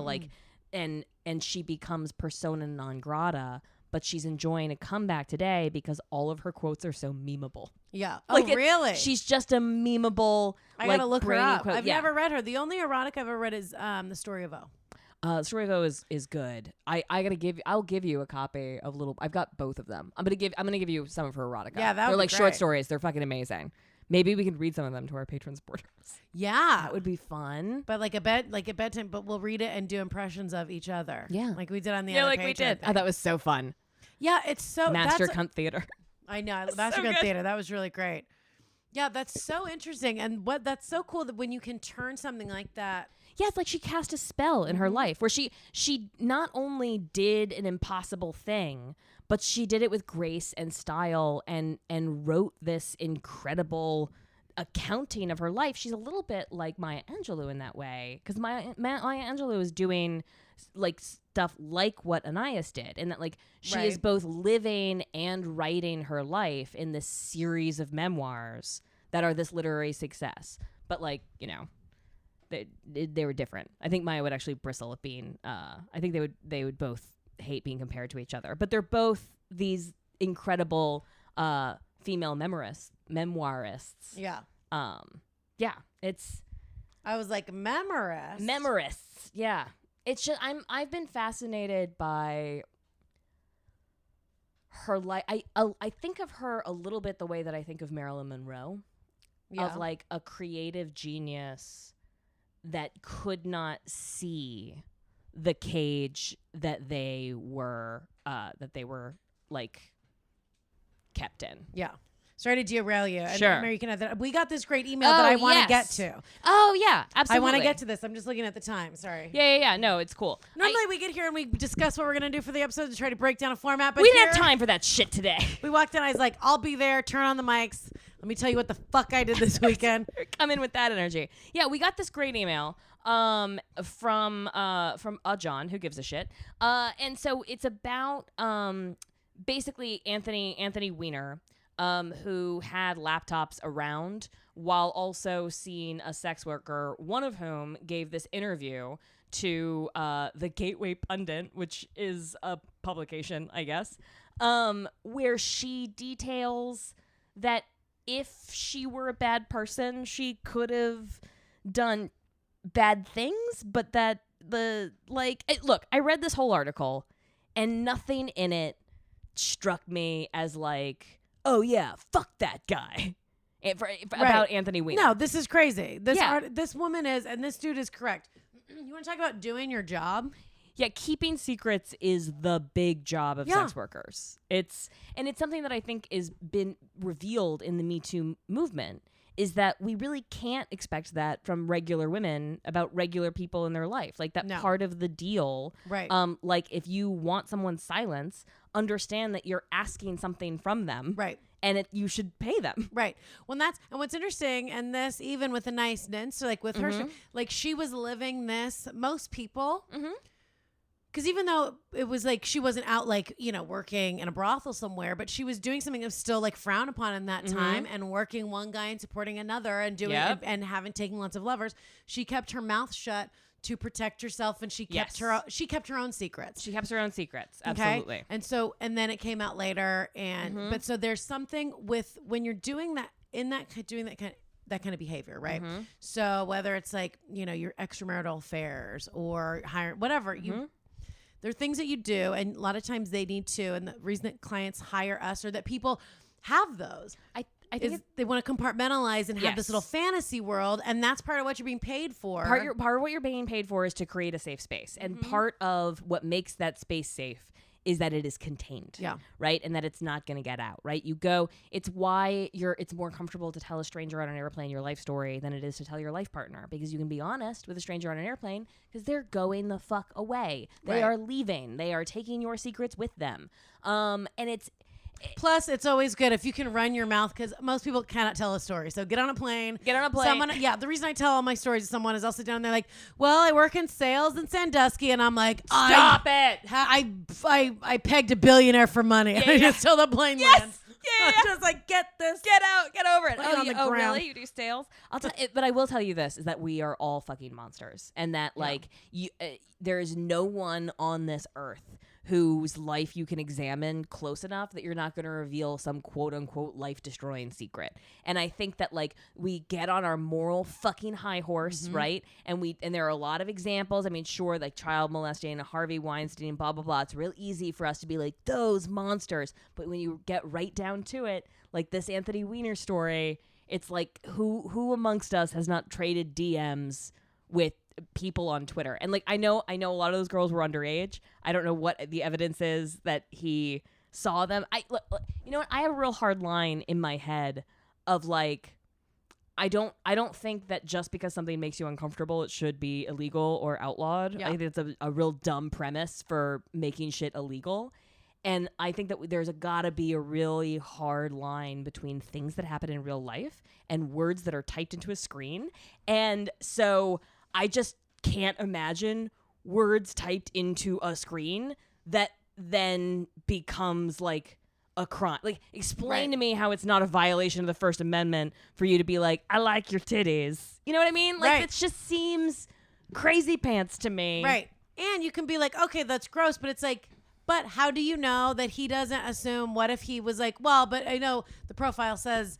and she becomes persona non grata, but she's enjoying a comeback today because all of her quotes are so memeable. Yeah. Really? She's just a memeable. I gotta look her up. I've never read her. The only erotic I've ever read is The Story of O. The Story of O is good. I'll give you a copy of I've got both of them. I'm gonna give you some of her erotica. Yeah, that would They're like be short great. stories. They're fucking amazing. Maybe we can read some of them to our patron supporters. Yeah. That would be fun. But like a bedtime, but we'll read it and do impressions of each other. Yeah. Like we did on the Yeah, other like we Patreon did. thing. Oh, that was so fun. Yeah, it's so Master that's Cunt Theater. I know. That's Master so Cunt good. Theater. That was really great. Yeah, that's so interesting. And that's so cool that when you can turn something like that. Yeah, it's like she cast a spell in her life where she not only did an impossible thing, but she did it with grace and style and wrote this incredible accounting of her life. She's a little bit like Maya Angelou in that way, because Maya Angelou is doing like stuff like what Anaïs did, and that like she is both living and writing her life in this series of memoirs that are this literary success. But like, you know, they were different. I think Maya would actually bristle at being I think they would both hate being compared to each other, but they're both these incredible female memoirists. Yeah. Yeah, it's I was like, memoirists. Yeah. It's just I've been fascinated by her life. I think of her a little bit the way that I think of Marilyn Monroe, of like a creative genius that could not see the cage that they were like kept in. Yeah. Sorry to derail you. Sure. And Mary, you can have that. We got this great email that I want to get to. Oh, yeah. Absolutely. I want to get to this. I'm just looking at the time. Sorry. Yeah. No, it's cool. Normally we get here and we discuss what we're going to do for the episode and try to break down a format. But we didn't have time for that shit today. We walked in. I was like, I'll be there. Turn on the mics. Let me tell you what the fuck I did this weekend. Come in with that energy. Yeah, we got this great email from John, who gives a shit. And so it's about basically Anthony Weiner, who had laptops around while also seeing a sex worker, one of whom gave this interview to the Gateway Pundit, which is a publication, I guess, where she details that if she were a bad person, she could have done bad things, but that look, I read this whole article and nothing in it struck me as like, oh yeah, fuck that guy. About Anthony Weiner. No, this is crazy. This woman is, and this dude is correct. You want to talk about doing your job? Yeah, keeping secrets is the big job of sex workers. It's something that I think is been revealed in the Me Too movement, is that we really can't expect that from regular women about regular people in their life. Like that part of the deal. Right. Like if you want someone's silence, understand that you're asking something from them. Right. And you should pay them. Right. Well, and what's interesting, and this even with Anaïs Nin, so like with her, like she was living this, most people, because even though it was like she wasn't out like, you know, working in a brothel somewhere, but she was doing something that was still like frowned upon in that time, and working one guy and supporting another and doing and having taken lots of lovers. She kept her mouth shut to protect herself, and she kept her own secrets. She kept her own secrets. Absolutely. Okay? And then it came out later, and but so there's something with when you're doing that that kind of behavior, right? So whether it's like, you know, your extramarital affairs or hire whatever there are things that you do, and a lot of times they need to, and the reason that clients hire us or that people have those, I think they want to compartmentalize and have this little fantasy world, and that's part of what you're being paid for. Part of what you're being paid for is to create a safe space, and part of what makes that space safe is that it is contained, right, and that it's not going to get out, right? You go. It's why it's more comfortable to tell a stranger on an airplane your life story than it is to tell your life partner, because you can be honest with a stranger on an airplane because they're going the fuck away. They are leaving. They are taking your secrets with them, and it's. Plus, it's always good if you can run your mouth, because most people cannot tell a story. So get on a plane. The reason I tell all my stories to someone is I'll sit down and they're like, well, I work in sales in Sandusky. And I'm like, stop it. I pegged a billionaire for money. I just tell the plane lands. Yeah. I'm just like, get this. Get out. Get over it. On really? You do sales? But I will tell you this, is that we are all fucking monsters. And that like there is no one on this earth whose life you can examine close enough that you're not going to reveal some quote unquote life destroying secret. And I think that like we get on our moral fucking high horse, right? And there are a lot of examples. I mean, sure, like child molesting, Harvey Weinstein, blah, blah, blah. It's real easy for us to be like those monsters. But when you get right down to it, like this Anthony Weiner story, It's like who amongst us has not traded DMs with people on Twitter? And like I know a lot of those girls were underage. I don't know what the evidence is that he saw them. Look, you know what? I have a real hard line in my head of like I don't think that just because something makes you uncomfortable, it should be illegal or outlawed. Yeah. I think it's a real dumb premise for making shit illegal. And I think that there's gotta be a really hard line between things that happen in real life and words that are typed into a screen. And so I just can't imagine words typed into a screen that then becomes like a crime. Like, explain to me how it's not a violation of the First Amendment for you to be like, I like your titties. You know what I mean? Like, it just seems crazy pants to me. Right. And you can be like, okay, that's gross, but it's like, but how do you know that he doesn't assume, what if he was like, well, but I know the profile says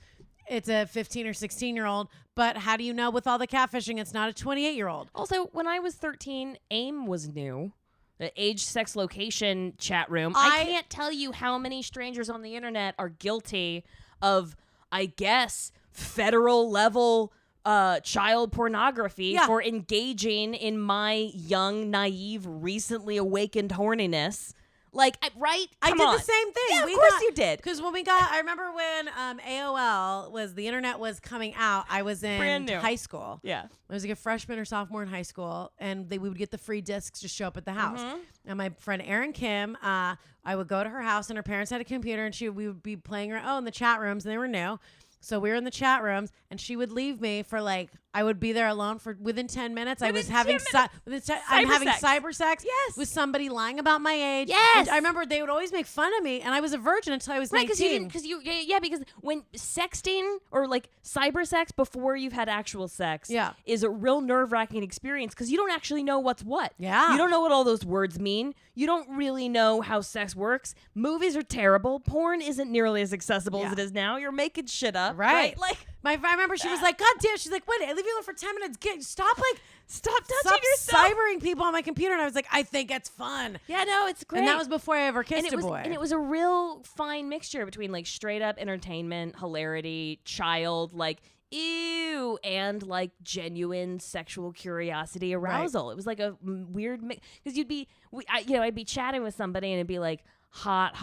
it's a 15 or 16-year-old, but how do you know with all the catfishing it's not a 28-year-old? Also, when I was 13, AIM was new. The age, sex, location chat room. I can't tell you how many strangers on the internet are guilty of, I guess, federal level child pornography for engaging in my young, naive, recently awakened horniness. Like, right? I did the same thing. Yeah, of course you did. Because when I remember when AOL the internet was coming out, I was in high school. Yeah. I was like a freshman or sophomore in high school, and we would get the free discs to show up at the house. Mm-hmm. And my friend Erin Kim, I would go to her house, and her parents had a computer, and we would be playing in the chat rooms, and they were new. So we were in the chat rooms, and she would leave me for like, I would be there alone for within 10 minutes. I was having cyber sex with somebody lying about my age. Yes. And I remember they would always make fun of me, and I was a virgin until I was 19. Because when sexting or like cyber sex before you've had actual sex is a real nerve-wracking experience because you don't actually know what's what. Yeah. You don't know what all those words mean. You don't really know how sex works. Movies are terrible. Porn isn't nearly as accessible as it is now. You're making shit up. Right. Like, I remember she was like, God damn. She's like, wait, I leave you alone for 10 minutes. Stop touching yourself. cybering people on my computer. And I was like, I think it's fun. Yeah, no, it's great. And that was before I ever kissed a boy. And it was a real fine mixture between like straight up entertainment, hilarity, child, like, ew, and like genuine sexual curiosity, arousal. Right. It was like a weird mix. Because I'd be chatting with somebody and it'd be like, hot,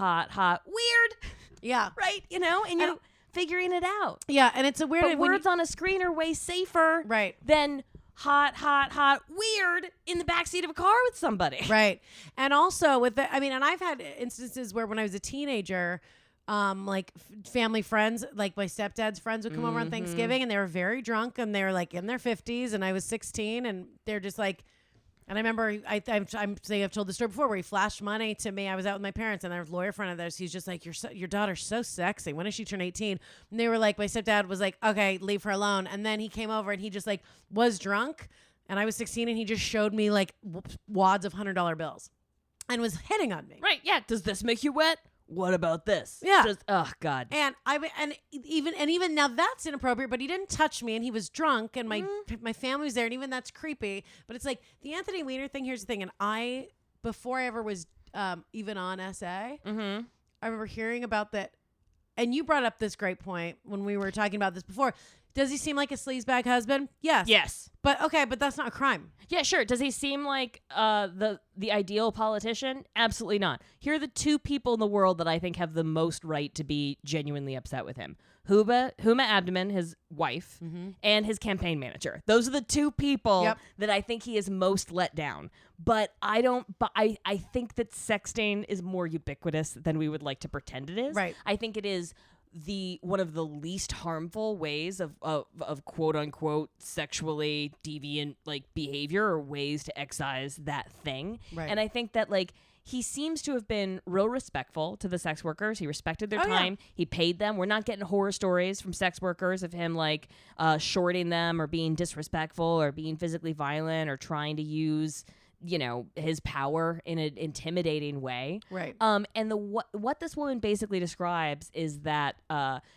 weird. Yeah. Right? And you're figuring it out. Yeah, and it's a weird... But words on a screen are way safer than hot, weird in the backseat of a car with somebody. Right. And also and I've had instances where when I was a teenager, like family friends, like my stepdad's friends would come over on Thanksgiving and they were very drunk and they were like in their 50s and I was 16 and they're just like... And I remember, I'm saying I've told the story before where he flashed money to me. I was out with my parents and there was a lawyer friend of theirs. He's just like, your daughter's so sexy. When does she turn 18? And they were like, my stepdad was like, okay, leave her alone. And then he came over and he just like was drunk. And I was 16 and he just showed me like wads of $100 bills and was hitting on me. Right. Yeah. Does this make you wet? What about this? Yeah. Oh God. And even now that's inappropriate, but he didn't touch me and he was drunk and my family was there and even that's creepy. But it's like the Anthony Weiner thing. Here's the thing. And before I ever was even on SA, I remember hearing about that. And you brought up this great point when we were talking about this before. Does he seem like a sleazebag husband? Yes. But that's not a crime. Yeah, sure. Does he seem like the ideal politician? Absolutely not. Here are the two people in the world that I think have the most right to be genuinely upset with him. Huma Abdomen, his wife, and his campaign manager. Those are the two people that I think he is most let down. But I think that sexting is more ubiquitous than we would like to pretend it is. Right. I think it is one of the least harmful ways of quote unquote sexually deviant like behavior or ways to excise that thing. Right. And I think that like he seems to have been real respectful to the sex workers. He respected their time. Yeah. He paid them. We're not getting horror stories from sex workers of him like shorting them or being disrespectful or being physically violent or trying to use his power in an intimidating way. Right. And what this woman basically describes is that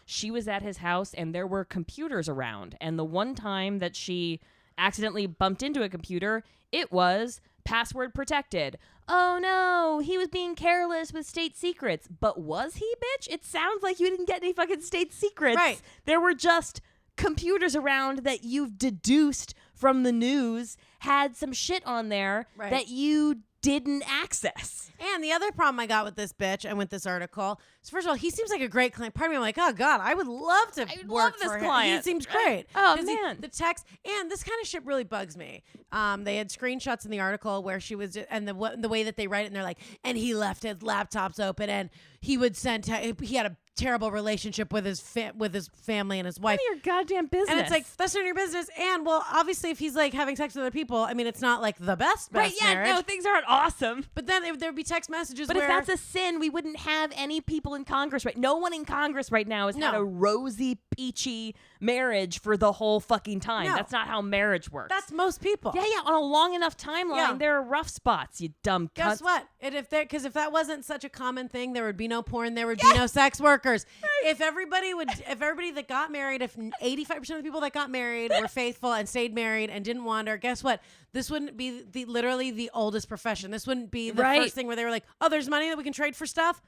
she was at his house and there were computers around. And the one time that she accidentally bumped into a computer, it was password protected. Oh no, he was being careless with state secrets. But was he, bitch? It sounds like you didn't get any fucking state secrets. Right. There were just computers around that you've deduced from the news had some shit on there that you didn't access. And the other problem I got with this bitch and with this article is, first of all, he seems like a great client. Part of me, I'm like, oh God, I would love to work this for client. him. He seems great. Oh man, the text and this kind of shit really bugs me. They had screenshots in the article where she was, and the way that they write it, and they're like, and he left his laptops open, and he would send. He had a terrible relationship with his family and his wife. None of your goddamn business. And it's like, that's none of your business. And well, obviously, if he's like having sex with other people, I mean, it's not like the best right? Yeah, marriage. no, things aren't awesome. But then there'd be text messages. But if that's a sin, we wouldn't have any people in Congress, right? No one in Congress right now has had a rosy, peachy marriage for the whole fucking time. No. That's not how marriage works. That's most people. Yeah. On a long enough timeline, there are rough spots, you dumb cunt. Guess what? And if that wasn't such a common thing, there would be no porn. There would be no sex workers. If everybody that got married, if 85% of the people that got married were faithful and stayed married and didn't wander, guess what? This wouldn't be literally the oldest profession. This wouldn't be the first thing where they were like, oh, there's money that we can trade for stuff.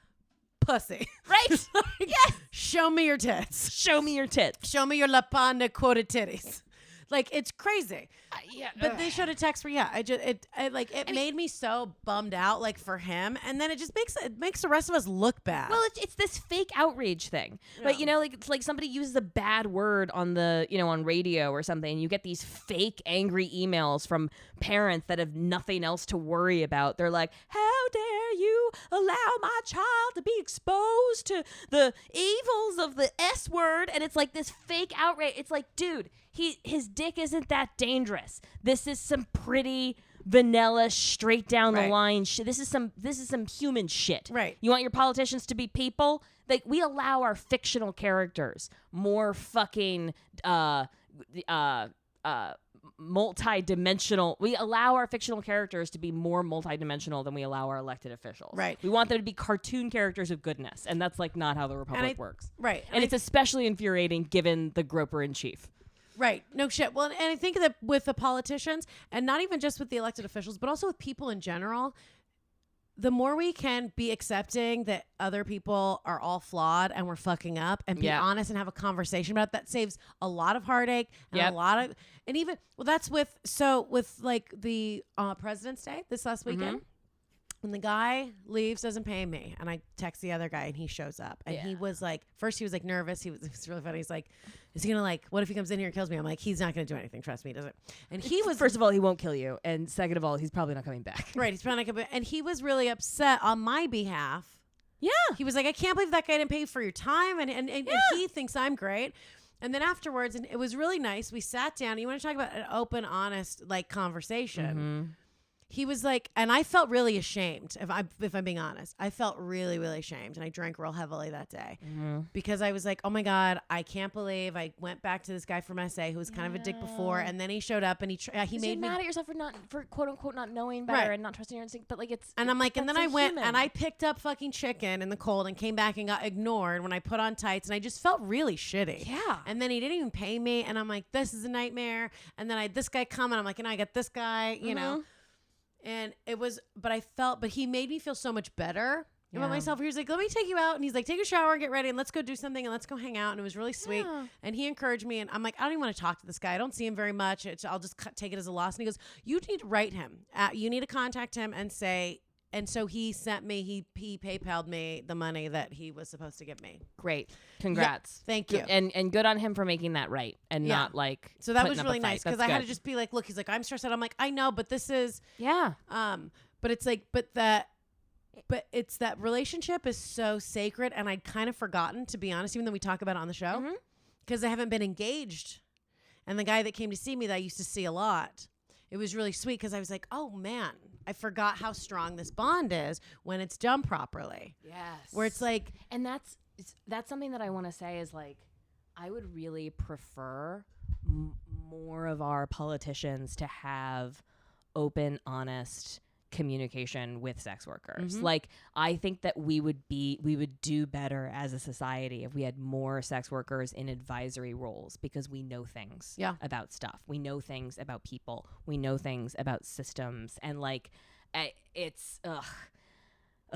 Pussy. Right? Like, yes. Show me your tits. Show me your tits. Show me your La Panda quoted titties. Like, it's crazy. But they showed a text where, it made me so bummed out, like, for him. And then it just makes the rest of us look bad. Well, it's this fake outrage thing. Yeah. But, it's like somebody uses a bad word on the, on radio or something. And you get these fake angry emails from parents that have nothing else to worry about. They're like, how dare you allow my child to be exposed to the evils of the S word? And it's like this fake outrage. It's like, dude, his dick isn't that dangerous. This is some pretty vanilla, straight down the line shit. This is some human shit. Right. You want your politicians to be people? Like, we allow our fictional characters more fucking multi-dimensional. We allow our fictional characters to be more multi-dimensional than we allow our elected officials. Right. We want them to be cartoon characters of goodness, and that's like not how the Republic works. Right. And it's especially infuriating given the groper in chief. Right. No shit. Well, and I think that with the politicians, and not even just with the elected officials, but also with people in general, the more we can be accepting that other people are all flawed and we're fucking up, and be honest and have a conversation about it, that saves a lot of heartache and a lot of, and even, well, that's with like the President's Day this last weekend. When the guy leaves, doesn't pay me, and I text the other guy, and he shows up, and he was like, first he was like nervous. It was really funny. He's like, is he gonna like, what if he comes in here and kills me? I'm like, he's not gonna do anything. Trust me, he doesn't. And he was, first of all, he won't kill you, and second of all, he's probably not coming back. Right, he's probably not coming. And he was really upset on my behalf. Yeah, he was like, I can't believe that guy didn't pay for your time, and he thinks I'm great. And then afterwards, and it was really nice. We sat down. You want to talk about an open, honest, like, conversation. He was like, and I felt really ashamed, if I'm being honest. I felt really, really ashamed. And I drank real heavily that day because I was like, oh my God, I can't believe I went back to this guy from SA who was kind of a dick before. And then he showed up and he made me mad at yourself for quote unquote not knowing better and not trusting your instinct. But like, it's, and I'm like, and then I went and I picked up fucking chicken in the cold and came back and got ignored when I put on tights. And I just felt really shitty. Yeah. And then he didn't even pay me. And I'm like, this is a nightmare. And then this guy come and I'm like, I got this guy, you know. And it was, but he made me feel so much better about myself. He was like, let me take you out. And he's like, take a shower and get ready and let's go do something and let's go hang out. And it was really sweet. Yeah. And he encouraged me. And I'm like, I don't even want to talk to this guy. I don't see him very much. I'll just take it as a loss. And he goes, you need to write him. You need to contact him and say, and so he sent me, he PayPal'd me the money that he was supposed to give me. Great. Congrats. Yeah, thank you. And good on him for making that right and not like. So that was really nice because I had to just be like, look, he's like, I'm stressed out. I'm like, I know, but this is. Yeah. But it's like, but it's that relationship is so sacred. And I'd kind of forgotten, to be honest, even though we talk about it on the show, because I haven't been engaged. And the guy that came to see me that I used to see a lot, it was really sweet because I was like, oh man, I forgot how strong this bond is when it's done properly. Yes. Where it's like, and that's something that I want to say is like, I would really prefer more of our politicians to have open, honest communication with sex workers. Like, I think that we would do better as a society if we had more sex workers in advisory roles because we know things about stuff. We know things about people. We know things about systems. And like, it's, sorry.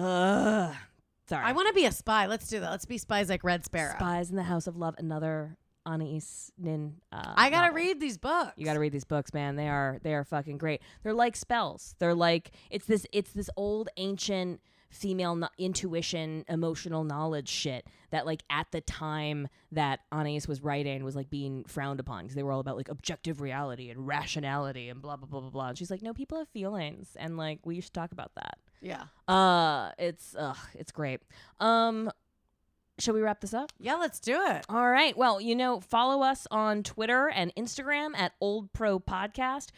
I want to be a spy. Let's do that. Let's be spies like Red Sparrow. Spies in the House of Love. Another Anaïs Nin. I gotta novel. read these books. You gotta read these books, man. They are fucking great. They're like spells. They're like it's this old ancient female intuition, emotional knowledge shit that like at the time that Anaïs was writing was like being frowned upon because they were all about like objective reality and rationality and blah blah blah blah blah. And she's like, no, people have feelings and like we should talk about that. Yeah. It's great. Shall we wrap this up? Yeah, let's do it. All right. Well, follow us on Twitter and Instagram at Old Pro Podcast.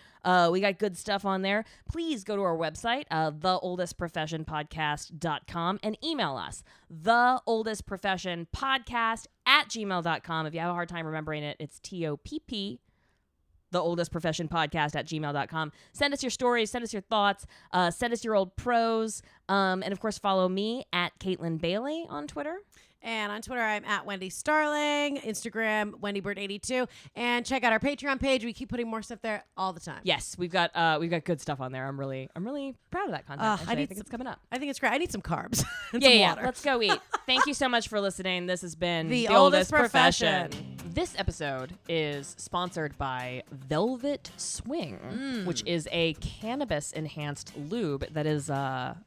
We got good stuff on there. Please go to our website, theoldestprofessionpodcast.com, and email us, theoldestprofessionpodcast@gmail.com. If you have a hard time remembering it, it's TOPP. theoldestprofessionpodcast@gmail.com. Send us your stories, send us your thoughts, send us your old pros, and of course follow me at Kaytlin Bailey on Twitter. And on Twitter, I'm at Wendi Starling. Instagram, WendyBird82. And check out our Patreon page. We keep putting more stuff there all the time. Yes, we've got good stuff on there. I'm really proud of that content. Actually, I think it's coming up. I think it's great. I need some carbs. and Yeah, some yeah. water. Let's go eat. Thank you so much for listening. This has been The Oldest Profession. This episode is sponsored by Velvet Swing, which is a cannabis-enhanced lube that is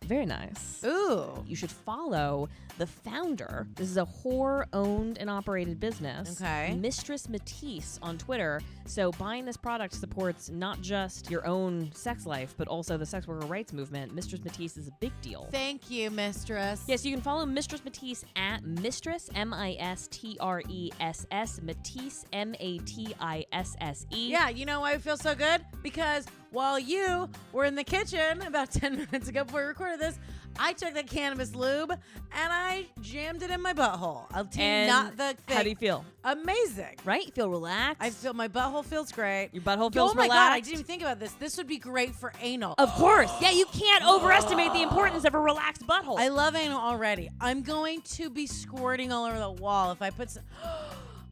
very nice. Ooh. You should follow the founder. This is a whore-owned and operated business. Okay. Mistress Matisse on Twitter. So buying this product supports not just your own sex life, but also the sex worker rights movement. Mistress Matisse is a big deal. Thank you, Mistress. Yes, you can follow Mistress Matisse at Mistress, MISTRESS, Matisse, MATISSE. Yeah, you know why I feel so good? Because while you were in the kitchen about 10 minutes ago before we recorded this, I took the cannabis lube and I jammed it in my butthole. I'll tell you, not the thing. How do you feel? Amazing. Right? You feel relaxed? I feel my butthole feels great. Your butthole feels Oh my relaxed? God, I didn't even think about this. This would be great for anal. Of course. Yeah, you can't overestimate the importance of a relaxed butthole. I love anal already. I'm going to be squirting all over the wall if I put some...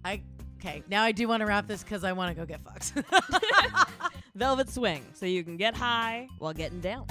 Okay, now I do want to wrap this because I want to go get fucked. Velvet Swing, so you can get high while getting down.